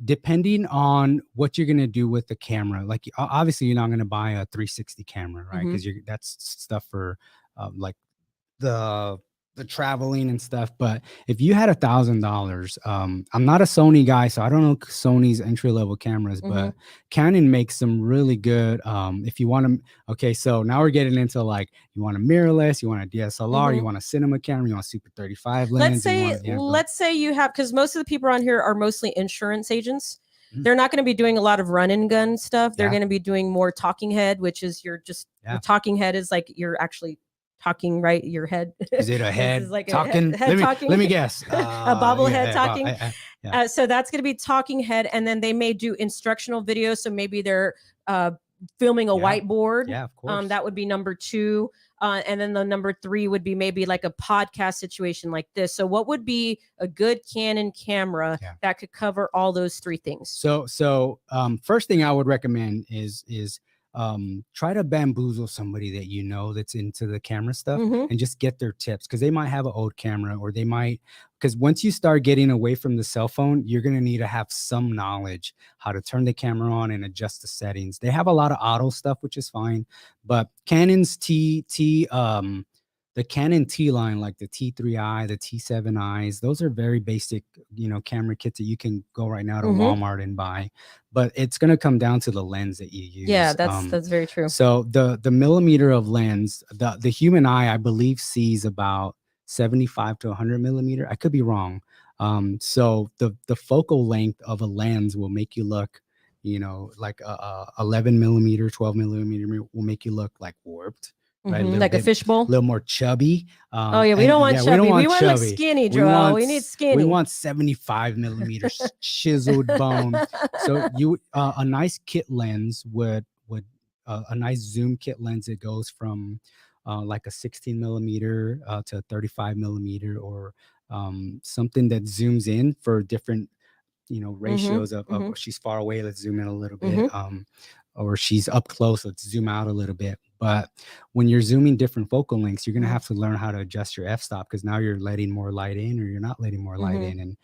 depending on what you're gonna do with the camera, like obviously you're not gonna buy a 360 camera, right? Mhm. Because that's stuff for like the traveling and stuff. But if you had $1,000, I'm not a Sony guy, so I don't know Sony's entry-level cameras, but Canon makes some really good. If you want to, okay, so now we're getting into like, you want a mirrorless, you want a DSLR, you want a cinema camera, you want a Super 35 lens. Let's say you have, because most of the people around here are mostly insurance agents. Mhm. They're not going to be doing a lot of run and gun stuff. They're Yeah. going to be doing more talking head, which is your talking head is like you're actually talking, right? Your head. Is it a This head is like a talking? head talking. Let me guess. A bobblehead yeah, talking. yeah. So that's going to be talking head, and then they may do instructional videos. So maybe they're filming a whiteboard. Yeah, of course. That would be number 2. And then the number 3 would be maybe like a podcast situation like this. So what would be a good Canon camera that could cover all those 3 things? So first thing I would recommend is try to bamboozle somebody that you know that's into the camera stuff, and just get their tips, because they might have an old camera, or they might, because once you start getting away from the cell phone, you're going to need to have some knowledge how to turn the camera on and adjust the settings. They have a lot of auto stuff, which is fine, but Canon's the Canon T line, like the T3i, the T7i's, those are very basic, camera kits that you can go right now to Walmart and buy. But it's going to come down to the lens that you use. Yeah, that's very true. So the millimeter of lens, the human eye, I believe, sees about 75 to 100 millimeter. I could be wrong. So the focal length of a lens will make you look, like 11 millimeter, 12 millimeter will make you look like warped. right? Like a fishbowl. A little more chubby. Oh yeah, we don't want chubby. We want like skinny, Joel. We need skinny. We want 75 millimeters chiseled bone. So you a nice kit lens would a nice zoom kit lens. It goes from like a 16 millimeter to a 35 millimeter, or something that zooms in for different, ratios of she's far away, let's zoom in a little bit. Or she's up close, let's zoom out a little bit. But when you're zooming different focal lengths, you're going to have to learn how to adjust your f-stop, because now you're letting more light in or you're not letting more light in. And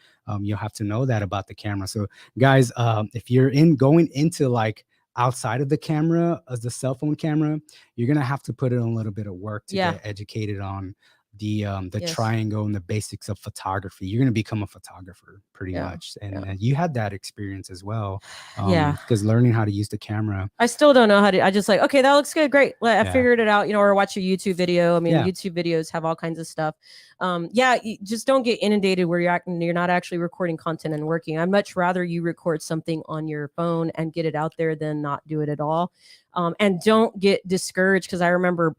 you'll have to know that about the camera. So guys, if you're going into like outside of the camera as the cell phone camera, you're going to have to put in a little bit of work to get educated on the triangle and the basics of photography. You're going to become a photographer pretty much. And you had that experience as well. Because learning how to use the camera. I still don't know how to. I just like, okay, that looks good. Great. I figured it out, or watch a YouTube video. I mean, YouTube videos have all kinds of stuff. You just don't get inundated where you're not actually recording content and working. I'd much rather you record something on your phone and get it out there than not do it at all. And don't get discouraged, because I remember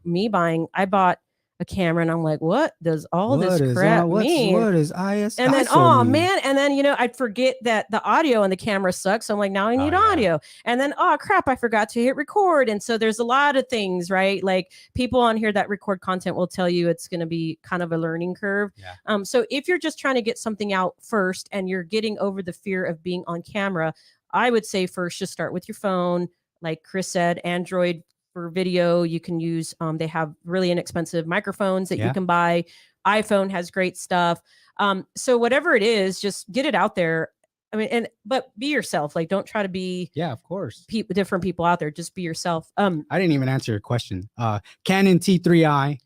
I bought a camera and I'm like, what does all this crap mean? What is ISO? And then, oh man. And then, I'd forget that the audio on the camera sucks. So I'm like, now I need audio. And then, oh crap, I forgot to hit record. And so there's a lot of things, right? Like people on here that record content will tell you it's going to be kind of a learning curve. So if you're just trying to get something out first and you're getting over the fear of being on camera, I would say first just start with your phone. Like Chris said, Android for video, you can use, they have really inexpensive microphones that you can buy. iPhone has great stuff. So whatever it is, just get it out there. I mean, but be yourself. Like, don't try to be, of course, different people out there. Just be yourself. I didn't even answer your question. Canon T3i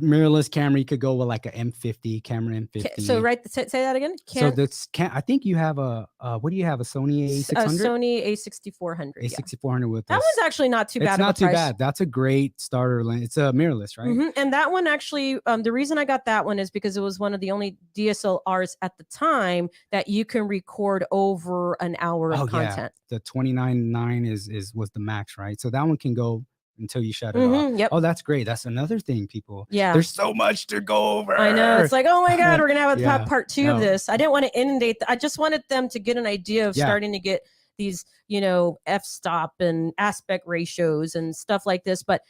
mirrorless camera. You could go with like a M50 camera, M50. So say that again. So that's I think you have a what do you have, a Sony A600? Sony A6400. A6400 with that one's actually not too bad. It's not too bad. That's a great starter lens. It's a mirrorless, right? And that one actually, the reason I got that one is because it was one of the only DSLRs at the time that you can record over an hour of content. The 29.9 was the max, right? So that one can go until you shut it off. Oh, that's great. That's another thing, people. There's so much to go over. I know. It's like, oh my God, we're gonna have part two of this. I didn't want to inundate. I just wanted them to get an idea of starting to get these, f-stop and aspect ratios and stuff like this. But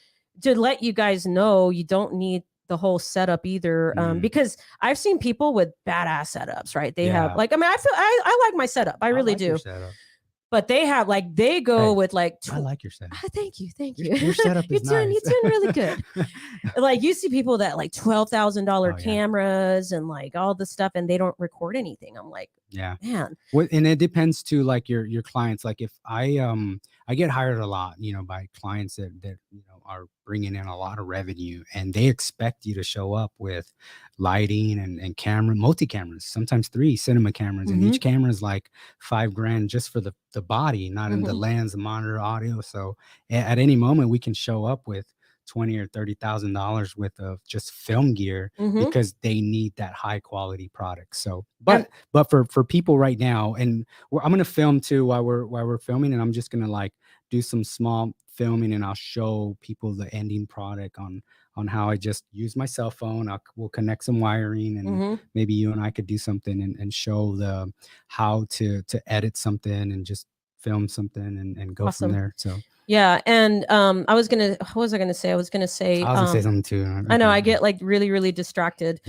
to let you guys know, you don't need the whole setup either, because I've seen people with badass setups, right? They have like, I like my setup. I really do. But they have they go with like. I like your setup. Thank you. Your setup is You're doing really good. Like you see people that like $12,000 cameras and like all the stuff, and they don't record anything. I'm like, man. And it depends to like your clients. Like if I get hired a lot, by clients that are bringing in a lot of revenue, and they expect you to show up with lighting and camera, multi-cameras, sometimes 3 cinema cameras, and each camera is like $5,000 just for the body, not in the lens, the monitor, audio. So at any moment we can show up with $20,000 or $30,000 worth of just film gear, because they need that high quality product. So, but for people right now, and I'm gonna film too while we're filming, and I'm just gonna like do some small filming, and I'll show people the ending product on how I just use my cell phone. We'll connect some wiring, and maybe you and I could do something and show how to edit something and just film something and go from there. So. Yeah. And what was I gonna say? I was gonna say something too. I know I get like really, really distracted.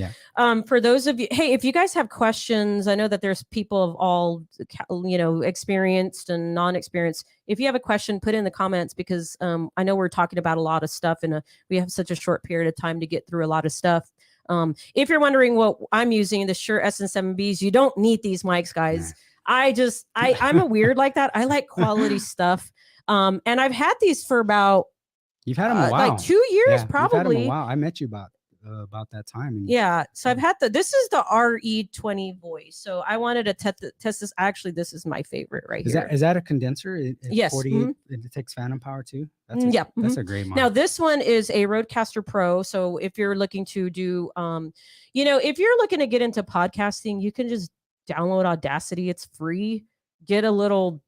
For those of you, hey, if you guys have questions, I know that there's people of all, experienced and non-experienced. If you have a question, put it in the comments, because I know we're talking about a lot of stuff, and we have such a short period of time to get through a lot of stuff. If you're wondering what I'm using, the Shure SM7Bs, you don't need these mics, guys. I'm a weird like that. I like quality stuff. And I've had these for about. You've had them a while. Like 2 years, probably. You've had them a while. I met you about that time. So I've had this is the RE20 Voice. So I wanted to test this. Actually, this is my favorite right here. Is that a condenser? Yes. 48. It takes phantom power too. That's a great model. Now this one is a Rodecaster Pro. So if you're looking to do, if you're looking to get into podcasting, you can just download Audacity. It's free. Get a little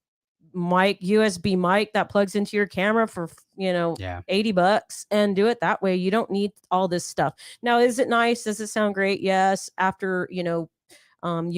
mic, USB mic that plugs into your camera for, Yeah. $80 and do it that way. You don't need all this stuff. Now, is it nice? Does it sound great? Yes. After, you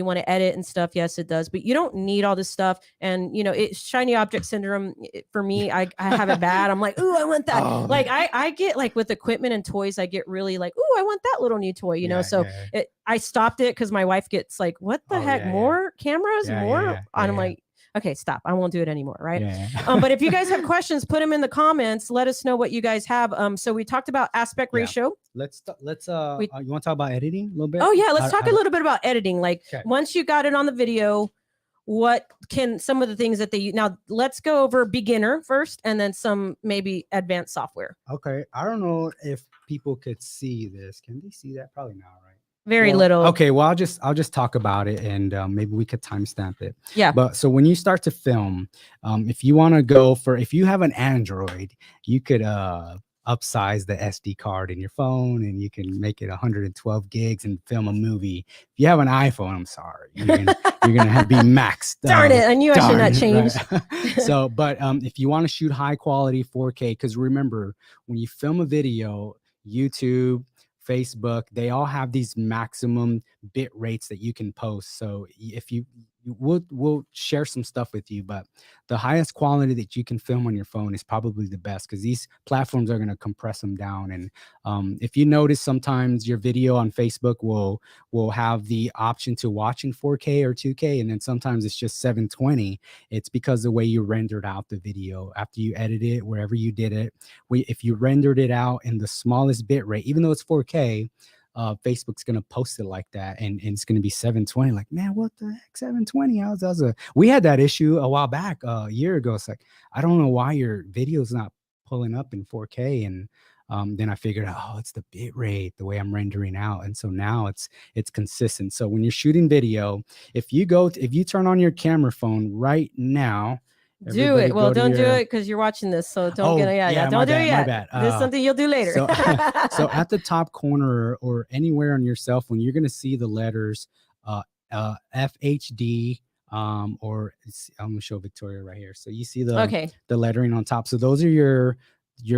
want to edit and stuff. Yes, it does. But you don't need all this stuff. And, it's shiny object syndrome. For me, I have it bad. I'm like, ooh, I want that. Oh, like I get like with equipment and toys, I get really like, ooh, I want that little new toy, yeah, So yeah. I stopped it because my wife gets like, what the Oh, heck? yeah, More cameras? Yeah, More? yeah, yeah, And I'm yeah. like, okay, stop. I won't do it anymore. Right. Yeah. But if you guys have questions, put them in the comments. Let us know what you guys have. So we talked about aspect Yeah. ratio. Let's We- you want to talk about editing a little bit? Oh yeah, let's How- talk how a to- little bit about editing. Like Okay. once you got it on the video, what can some of the things that they use? Now let's go over beginner first and then some maybe advanced software. Okay. I don't know if people could see this. Can they see that? Probably not, right? Very Well, little. Okay, well, I'll just talk about it, and maybe we could timestamp it. Yeah. But so when you start to film, if you want to go for, if you have an Android, you could upsize the SD card in your phone, and you can make it 112 gigs and film a movie. If you have an iPhone, I'm sorry, you're gonna be maxed. Darn it! I knew I should not change. Right? So, but if you want to shoot high quality 4K, because remember, when you film a video, YouTube, Facebook, they all have these maximum bit rates that you can post. So if we'll share some stuff with you, but the highest quality that you can film on your phone is probably the best, because these platforms are going to compress them down. And if you notice, sometimes your video on Facebook will have the option to watch in 4K or 2K, and then sometimes it's just 720. It's because the way you rendered out the video after you edit it, wherever you did it. If you rendered it out in the smallest bit rate, even though it's 4K, Facebook's gonna post it like that, and it's gonna be 720. Like, man, what the heck, 720? We had that issue a while back, a year ago. It's like, I don't know why your video's not pulling up in 4K, and then I figured out, oh, it's the bit rate, the way I'm rendering out, and so now it's consistent. So when you're shooting video, if you turn on your camera phone right now. Do it. Well, don't do it because you're watching this. So don't get it. Yeah, don't do it yet. This is something you'll do later. So at the top corner or anywhere on your cell phone, you're going to see the letters FHD, or I'm going to show Victoria right here. So you see the lettering on top. So those are your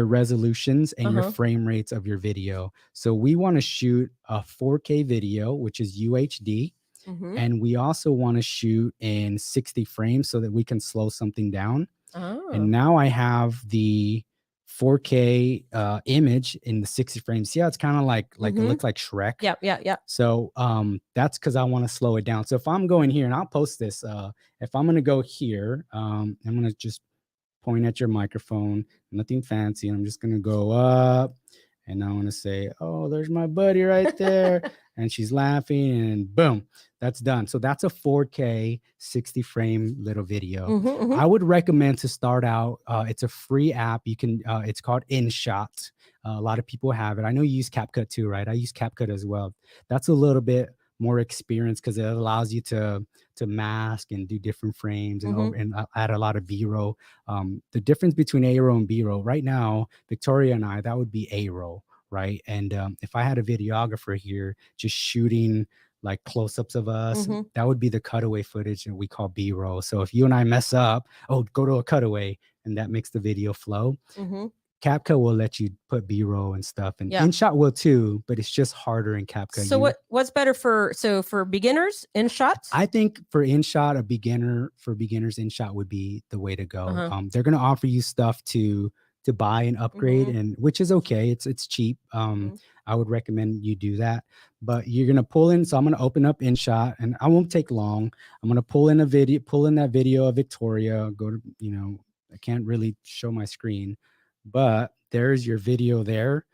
resolutions and your frame rates of your video. So we want to shoot a 4K video, which is UHD. And we also want to shoot in 60 frames so that we can slow something down. And now I have the 4K image in the 60 frames. See how it's kind of like it looks like Shrek? Yeah. So that's because I want to slow it down. So if I'm going here, and I'll post this, if I'm going to go here, I'm going to just point at your microphone, nothing fancy. I'm just going to go up. And I want to say, oh, there's my buddy right there. And she's laughing, and boom, that's done. So that's a 4K 60 frame little video. I would recommend to start out. It's a free app. You can, it's called InShot. A lot of people have it. I know you use CapCut too, right? I use CapCut as well. That's a little bit more experience because it allows you to mask and do different frames and add a lot of B-roll. The difference between A-roll and B-roll right now, Victoria and I, that would be A-roll, right? And if I had a videographer here just shooting like close-ups of us, that would be the cutaway footage that we call B-roll. So if you and I mess up, go to a cutaway, and that makes the video flow. CapCut will let you put B-roll and stuff, and InShot will too, but it's just harder in CapCut. So what's better for beginners? InShot? I think for InShot, for beginners, InShot would be the way to go. They're going to offer you stuff to buy and upgrade, and which is okay. It's cheap. I would recommend you do that, but you're going to pull in. So I'm going to open up InShot, and I won't take long. I'm going to pull in that video of Victoria. Go to, I can't really show my screen, but there's your video there.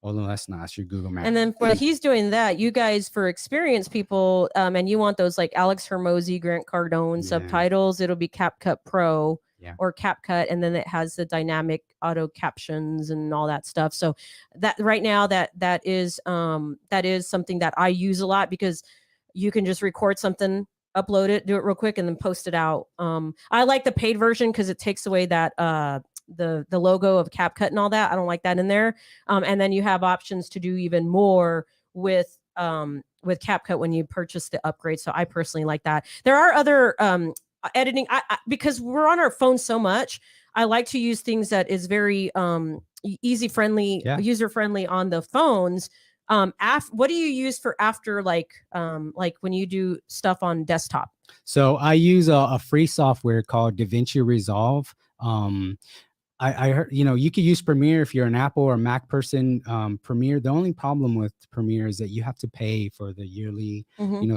Oh, no, that's not. It's your Google Maps. And then while he's doing that, you guys, for experienced people, and you want those like Alex Hermosi, Grant Cardone subtitles, it'll be CapCut Pro or CapCut, and then it has the dynamic auto captions and all that stuff. So that right now that is something that I use a lot, because you can just record something, upload it, do it real quick, and then post it out. I like the paid version because it takes away that the logo of CapCut and all that. I don't like that in there. And then you have options to do even more with CapCut when you purchase the upgrade. So I personally like that. There are other editing. Because we're on our phone so much, I like to use things that is very easy friendly, Yeah. user friendly on the phones. What do you use for after like when you do stuff on desktop? So I use a free software called DaVinci Resolve. I heard, you could use Premiere if you're an Apple or Mac person. Premiere, the only problem with Premiere is that you have to pay for the yearly,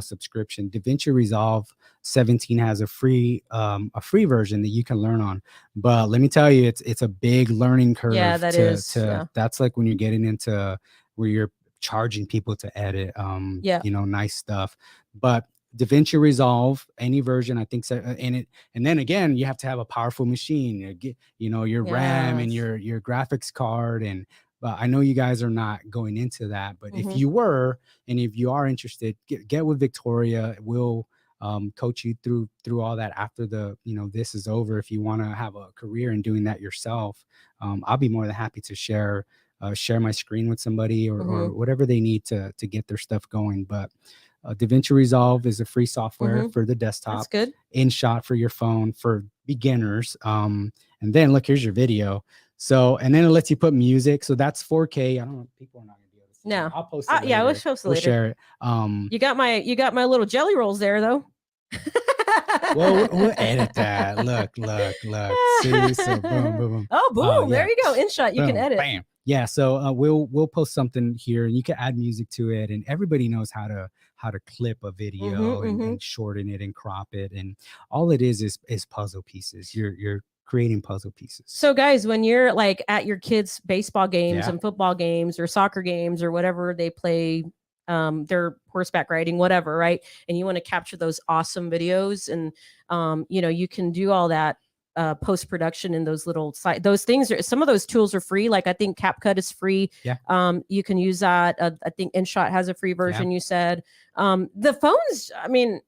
subscription. DaVinci Resolve 17 has a free version that you can learn on. But let me tell you, it's a big learning curve. Yeah, that is. Yeah. That's like when you're getting into where you're charging people to edit, nice stuff. But DaVinci Resolve, any version, I think so. And then again, you have to have a powerful machine, your RAM and your graphics card. And I know you guys are not going into that, but if you were, and if you are interested, get with Victoria. We'll coach you through all that after this is over. If you want to have a career in doing that yourself, I'll be more than happy to share my screen with somebody or whatever they need to get their stuff going. But DaVinci Resolve is a free software for the desktop. That's good. InShot for your phone for beginners. And then look, here's your video. So, and then it lets you put music. So that's 4K. I don't know if people are not gonna be able to see. No, it. I'll post it later. Yeah, we'll post it later. Share it. You got my little jelly rolls there though. Well, we'll edit that. Look. See, so boom, boom, boom. Oh, boom! There you go. InShot, you can edit. Bam. Yeah. So we'll post something here, and you can add music to it, and everybody knows how to clip a video and shorten it and crop it, and all it is puzzle pieces. You're creating puzzle pieces. So guys, when you're like at your kids' baseball games and football games or soccer games or whatever they play, their horseback riding, whatever, right? And you want to capture those awesome videos, and you can do all that post-production in those little those things some of those tools are free. Like I think CapCut is free. You can use that. I think InShot has a free version. You said the phones, I mean,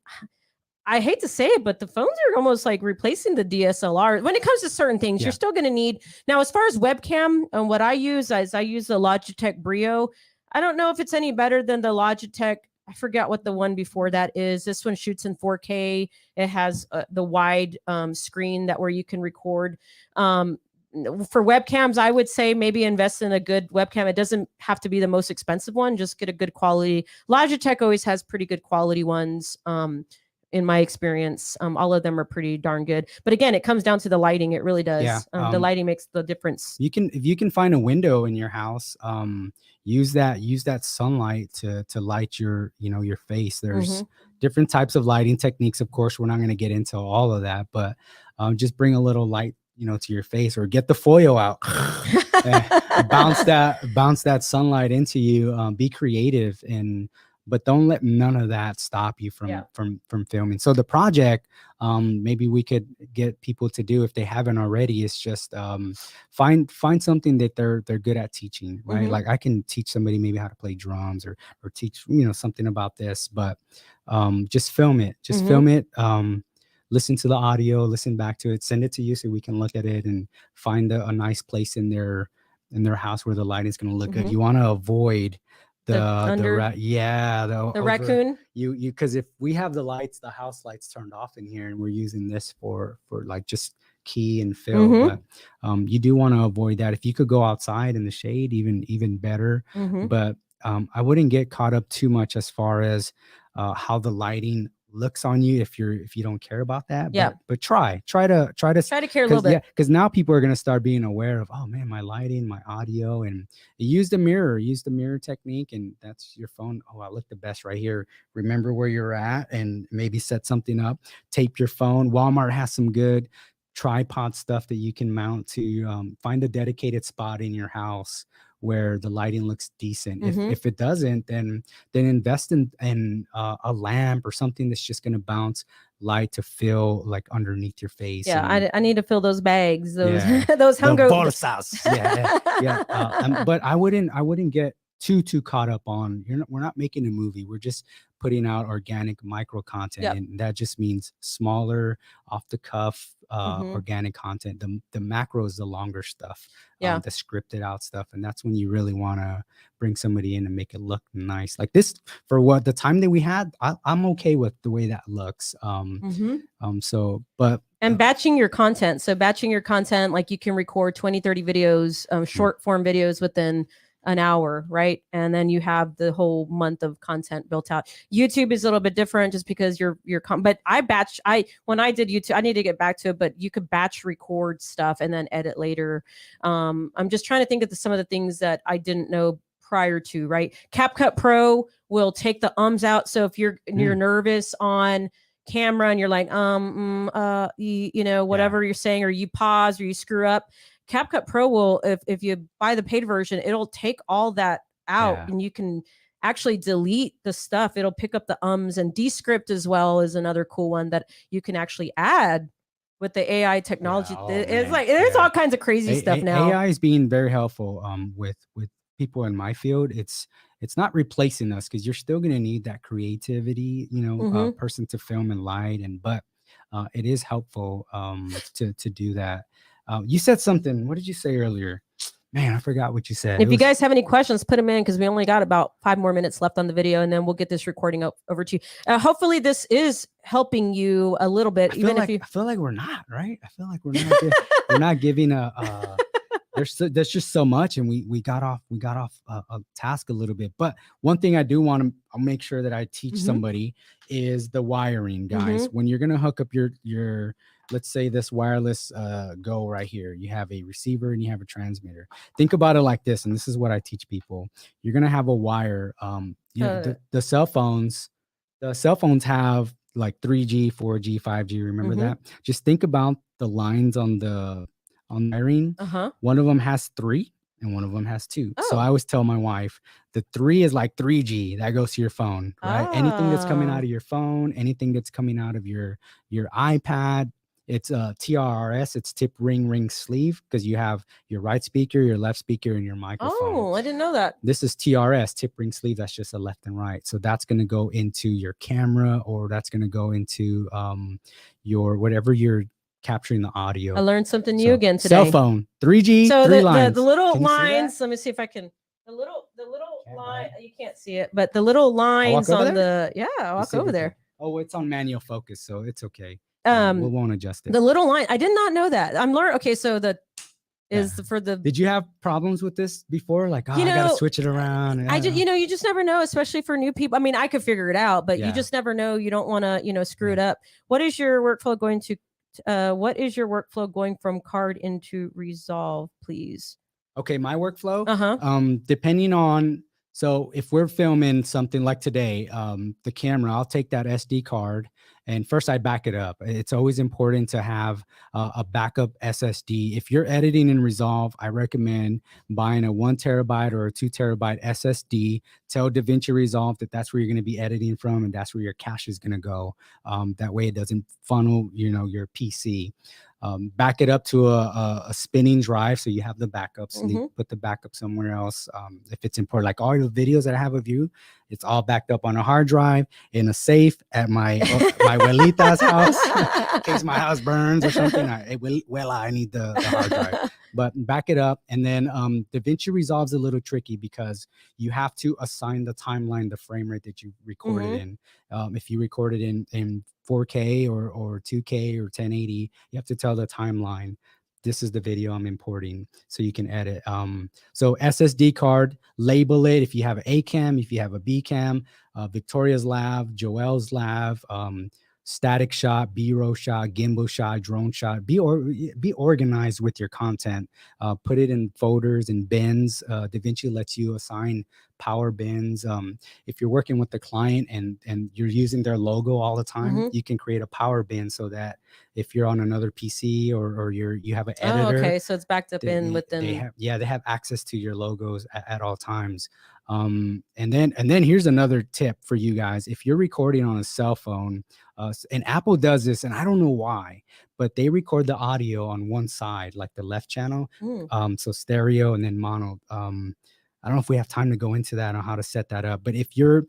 I hate to say it, but the phones are almost like replacing the DSLR when it comes to certain things. You're still going to need. Now, as far as webcam, what I use the Logitech Brio. I don't know if it's any better than the Logitech. I forgot what the one before that is. This one shoots in 4K. It has the wide screen where you can record. For webcams, I would say maybe invest in a good webcam. It doesn't have to be the most expensive one. Just get a good quality. Logitech always has pretty good quality ones. In my experience, all of them are pretty darn good. But again, it comes down to the lighting. It really does. The lighting makes the difference. If you can find a window in your house, use that sunlight to light your face. There's different types of lighting techniques. Of course, we're not going to get into all of that, but just bring a little light to your face, or get the foil out. bounce that sunlight into you. Be creative, but don't let none of that stop you from filming. So the project, maybe we could get people to do, if they haven't already, is just find something that they're good at teaching, right? Like I can teach somebody maybe how to play drums or teach something about this, but just film it. Film it. Listen to the audio, listen back to it, send it to you so we can look at it and find a nice place in their house where the light is going to look good. You want to avoid the raccoon. Because if we have the house lights turned off in here, and we're using this for like just key and fill, but you do want to avoid that. If you could go outside in the shade, even better. But I wouldn't get caught up too much as far as how the lighting looks on you if you don't care about that. But try to care a little bit. Because now people are going to start being aware of, oh man, my lighting, my audio, and use the mirror technique, and that's your phone. Oh, I look the best right here. Remember where you're at, and maybe set something up. Tape your phone. Walmart has some good tripod stuff that you can mount to. Find a dedicated spot in your house where the lighting looks decent. If it doesn't, then invest in a lamp or something that's just going to bounce light to fill like underneath your face. I need to fill those bags, those hunger bolsas. But I wouldn't get too caught up on, we're not making a movie. We're just putting out organic micro content, and that just means smaller, off the cuff Mhm. organic content. The macro is the longer stuff, Yeah. the scripted out stuff, and that's when you really want to bring somebody in and make it look nice. Like this, for what the time that we had, I'm okay with the way that looks. Mhm. So, but And batching your content. So batching your content, like you can record 20, 30 videos, short form videos within an hour, right? And then you have the whole month of content built out. YouTube is a little bit different just because but when I did YouTube, I need to get back to it, but you could batch record stuff and then edit later. I'm just trying to think of some of the things that I didn't know prior to, right? CapCut Pro will take the ums out. So if you're nervous on camera and you're like whatever you're saying, or you pause or you screw up, CapCut Pro will, if you buy the paid version, it'll take all that out and you can actually delete the stuff. It'll pick up the ums, and Descript as well is another cool one that you can actually add with the AI technology. It's like there's all kinds of crazy stuff now. AI is being very helpful with people in my field. It's not replacing us, because you're still going to need that creativity, person to film and light, but it is helpful to do that. You said something. What did you say earlier? Man, I forgot what you said. If you guys have any questions, put them in, because we only got about 5 more minutes left on the video, and then we'll get this recording over to you. Hopefully this is helping you a little bit. I feel like we're not, right? I feel like we're not giving a there's just so much, and we got off a task a little bit. But one thing I do want to make sure that I teach somebody is the wiring, guys. When you're gonna hook up your let's say this wireless Go right here, you have a receiver and you have a transmitter. Think about it like this, and this is what I teach people. You're gonna have a wire. The cell phones have like 3G, 4G, 5G. Remember that? Just think about the lines on wiring. One of them has 3 and one of them has 2. So I always tell my wife, the 3 is like 3G that goes to your phone, right? Anything that's coming out of your phone, anything that's coming out of your iPad, it's TRRS. It's tip ring sleeve, because you have your right speaker, your left speaker, and your microphone. Oh, I didn't know that. This is TRS, tip ring sleeve. That's just a left and right. So that's going to go into your camera, or that's going to go into your whatever you're capturing the audio. I learned something new again today. Cell phone, 3G, so 3 lines. The little lines, let me see if I can. The little line, you can't see it, but the little lines on I'll walk over there. Oh, it's on manual focus, so it's okay. We won't adjust it. The little line, I did not know that. I'm learning. Okay, so for the. Did you have problems with this before? Like, I gotta switch it around. I just, you just never know, especially for new people. I mean, I could figure it out, but you just never know. You don't want to, screw it up. What is your workflow going from card into Resolve, please? Okay, my workflow. Depending on. So if we're filming something like today, the camera, I'll take that SD card, and first I back it up. It's always important to have a backup SSD. If you're editing in Resolve, I recommend buying a 1 terabyte or a 2 terabyte SSD. Tell DaVinci Resolve that that's where you're going to be editing from, and that's where your cache is going to go. That way it doesn't funnel, your PC. Back it up to a spinning drive, so you have the backups. Put the backup somewhere else if it's important. Like all the videos that I have of you, it's all backed up on a hard drive in a safe at my abuelita's house in case my house burns or something. I need the hard drive. But back it up, and then DaVinci Resolve's a little tricky because you have to assign the timeline, the frame rate that you recorded in. If you record it in 4K or 2K or 1080, you have to tell the timeline. This is the video I'm importing, so you can edit. So SSD card, label it. If you have an A cam, if you have a B cam, Victoria's Lab, Joel's Lab, static shot, B-roll shot, gimbal shot, drone shot. Be organized with your content. Put it in folders and bins. DaVinci lets you assign power bins. If you're working with the client and you're using their logo all the time, you can create a power bin so that if you're on another PC or you have an editor. Okay, so it's backed up within. They have access to your logos at all times. And then here's another tip for you guys. If you're recording on a cell phone, and Apple does this, and I don't know why, but they record the audio on one side, like the left channel. So stereo and then mono. I don't know if we have time to go into that on how to set that up, but if you're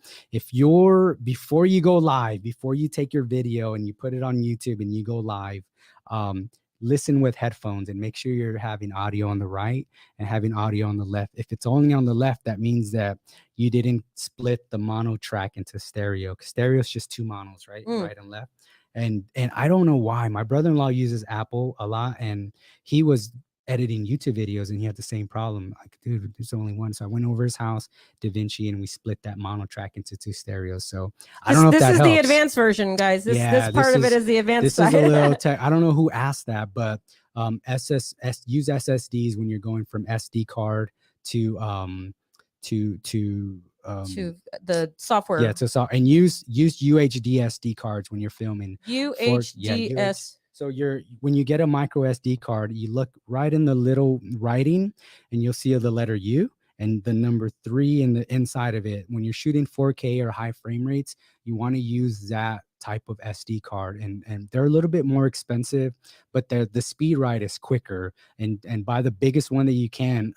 before you go live, before you take your video and you put it on YouTube and you go live, listen with headphones and make sure you're having audio on the right and having audio on the left. If it's only on the left, that means that you didn't split the mono track into stereo. Stereo is just 2 monos, right? Right and left. And I don't know why. My brother-in-law uses Apple a lot, and he was editing YouTube videos and he had the same problem. Like, dude, there's only one. So I went over his house, DaVinci, and we split that mono track into 2 stereos. So I don't know if that helps. This is the advanced version, guys. This part of it is the advanced side. This is a little tech. I don't know who asked that, but use SSDs when you're going from SD card to the software. Yeah, and use UHD SD cards when you're filming. UHDS. So when you get a micro SD card, you look right in the little writing and you'll see the letter U and the number 3 in the inside of it. When you're shooting 4K or high frame rates, you want to use that type of SD card, and they're a little bit more expensive, but the speed write is quicker, and buy the biggest one that you can.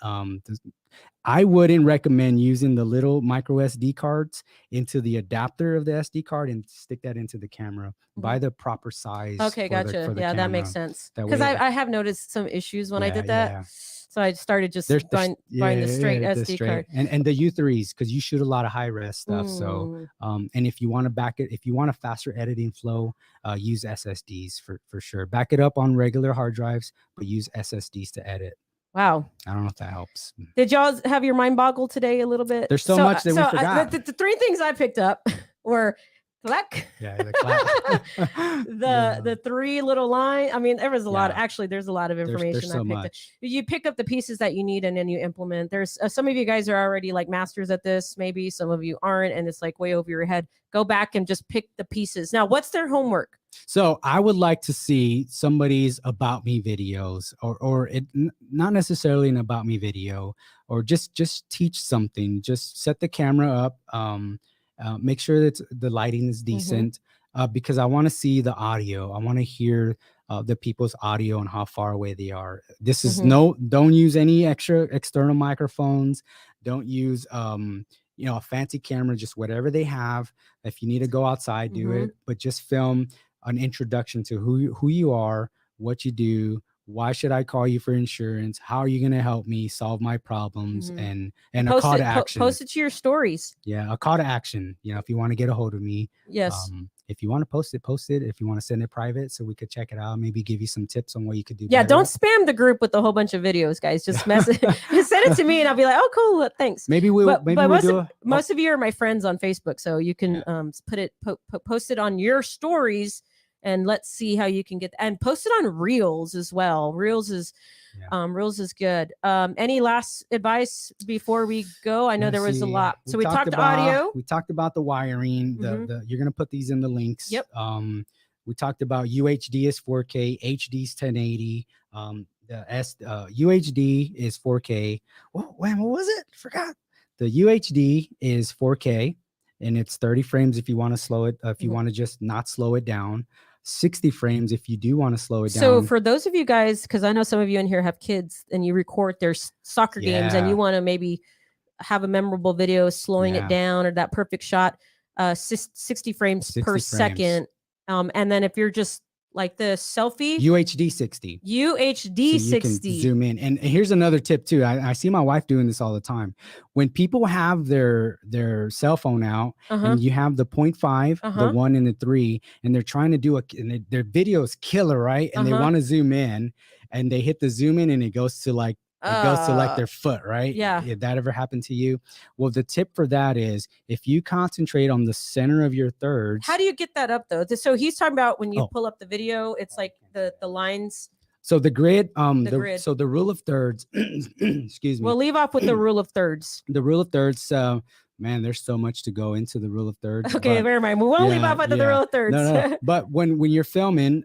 I wouldn't recommend using the little micro SD cards into the adapter of the SD card and stick that into the camera. Buy the proper size. Okay, gotcha. Yeah, that makes sense. Because I have noticed some issues when I did that. Yeah. So I started just buying the straight SD card. And the U3s, because you shoot a lot of high res stuff. So and if you want to if you want a faster editing flow, use SSDs for sure. Back it up on regular hard drives, but use SSDs to edit. Wow. I don't know if that helps. Did y'all have your mind boggled today a little bit? There's so much that we forgot. The 3 things I picked up were clack. Yeah, the clack. the 3 little line. I mean, there was a lot. Actually, there's a lot of information there's so I picked much. up. You pick up the pieces that you need and then you implement. There's some of you guys are already like masters at this. Maybe some of you aren't, and it's like way over your head. Go back and just pick the pieces. Now, what's their homework? So I would like to see somebody's about me videos, or not necessarily an about me video, or just teach something. Just set the camera up. Make sure that the lighting is decent, because I want to see the audio. I want to hear the people's audio and how far away they are. This is don't use any extra external microphones. Don't use a fancy camera, just whatever they have. If you need to go outside, do it, but just film an introduction to who you are, what you do, why should I call you for insurance, how are you going to help me solve my problems, and a call to action. Post it to your stories. Yeah, a call to action. If you want to get a hold of me. Yes. If you want to post it. If you want to send it private so we could check it out, maybe give you some tips on what you could do. Yeah, don't spam the group with a whole bunch of videos, guys. Just message, send it to me, and I'll be like, "Oh, cool, thanks." Maybe most of you are my friends on Facebook, so you can post it on your stories, and let's see how you can get and post it on Reels as well. Reels is good. Any last advice before we go? I know there was a lot. So we talked about audio. We talked about the wiring. You're gonna put these in the links. Yep. We talked about UHD is 4K, HD is 1080. UHD is 4K. What was it? Forgot. The UHD is 4K, and it's 30 frames if you want to slow it. If you want to just not slow it down. 60 frames if you do want to slow it down. So for those of you guys, because I know some of you in here have kids and you record their soccer games and you want to maybe have a memorable video slowing it down or that perfect shot, 60 frames per second. And then if you're just like the selfie, UHD 60. UHD so 60. You can zoom in. And here's another tip too. I see my wife doing this all the time. When people have their cell phone out and you have the 0.5, the 1 and the 3, and they're trying to do their video is killer, right? And they want to zoom in, and they hit the zoom in, and it goes to like their foot, right? Yeah. If that ever happened to you, well, the tip for that is if you concentrate on the center of your thirds. How do you get that up though? So he's talking about when you pull up the video, it's like the lines. So the grid, grid. So the rule of thirds, excuse me. We'll leave off with the rule of thirds. The rule of thirds. Man, there's so much to go into the rule of thirds. Okay, never mind. We won't leave off with the rule of thirds. No. But when you're filming,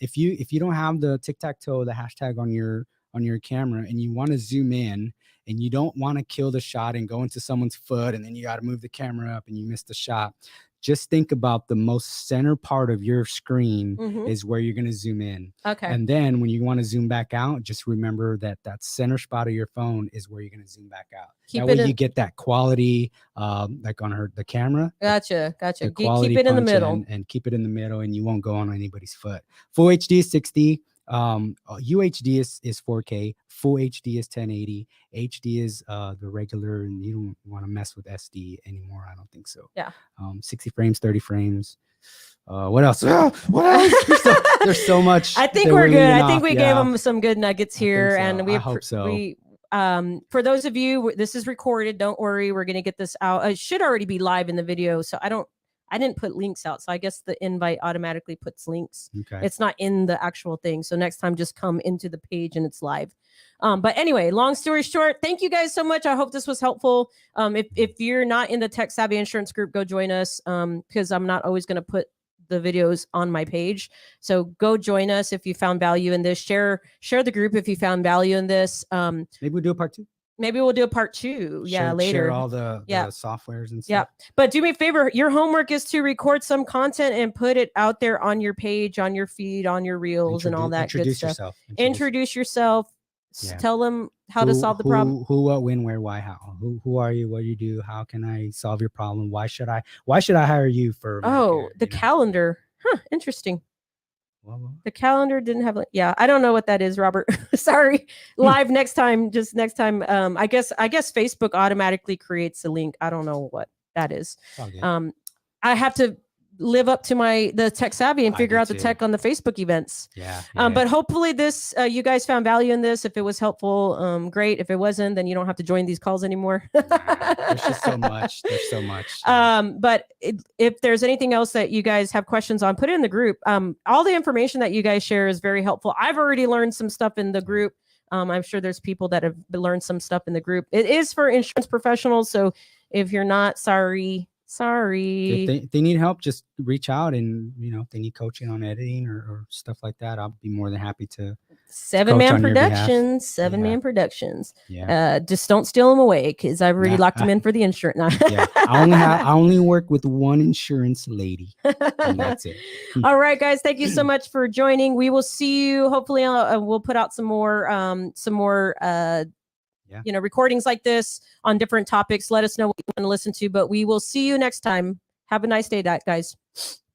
if you don't have the tic-tac-toe, the hashtag on your camera, and you want to zoom in and you don't want to kill the shot and go into someone's foot, and then you got to move the camera up and you miss the shot, just think about the most center part of your screen is where you're going to zoom in. Okay. And then when you want to zoom back out, just remember that center spot of your phone is where you're going to zoom back out. That way you get that quality, like on the camera. Gotcha. Keep it in the middle. And keep it in the middle, and you won't go on anybody's foot. Full HD 60. UHD is 4K, full HD is 1080, HD is the regular, and you don't want to mess with SD anymore. I don't think so. Yeah. 60 frames, 30 frames. What else? What else? There's so much. I think that we're good. leaving I think off. we gave them some good nuggets here, so. and I hope so. For those of you, this is recorded. Don't worry, we're gonna get this out. It should already be live in the video, so I didn't put links out, so I guess the invite automatically puts links. Okay. It's not in the actual thing. So next time, just come into the page and it's live. But anyway, long story short, thank you guys so much. I hope this was helpful. If you're not in the Tech Savvy Insurance group, go join us, because I'm not always going to put the videos on my page. So go join us if you found value in this. Share the group if you found value in this. Maybe we'll do a part 2. Maybe we'll do a part 2. Later. Share all the softwares and stuff. Yeah. But do me a favor. Your homework is to record some content and put it out there on your page, on your feed, on your reels, and all that good stuff. Introduce yourself. Yeah. Tell them how to solve the problem. Who, what, when, where, why, how. Who are you? What do you do? How can I solve your problem? Why should I hire you for? The calendar. Huh. Interesting. The calendar didn't have. I don't know what that is, Robert. Sorry. Live next time. Just next time. I guess Facebook automatically creates a link. I don't know what that is. I have to live up to the Tech Savvy and figure out the tech on the Facebook events. But hopefully this you guys found value in this. If it was helpful, great. If it wasn't, then you don't have to join these calls anymore. There's just so much. There's so much. But if there's anything else that you guys have questions on, put it in the group. All the information that you guys share is very helpful. I've already learned some stuff in the group. I'm sure there's people that have learned some stuff in the group. It is for insurance professionals, so if you're not, sorry. If they need help, just reach out, and if they need coaching on editing or stuff like that, I'll be more than happy to. 7-man Productions. 7-man Productions. Yeah. Just don't steal them away, because I've already locked them in for the insurance. I only work with one insurance lady, and that's it. All right, guys. Thank you so much for joining. We will see you. Hopefully, we'll put out some more recordings like this on different topics. Let us know what you want to listen to, but we will see you next time. Have a nice day, guys.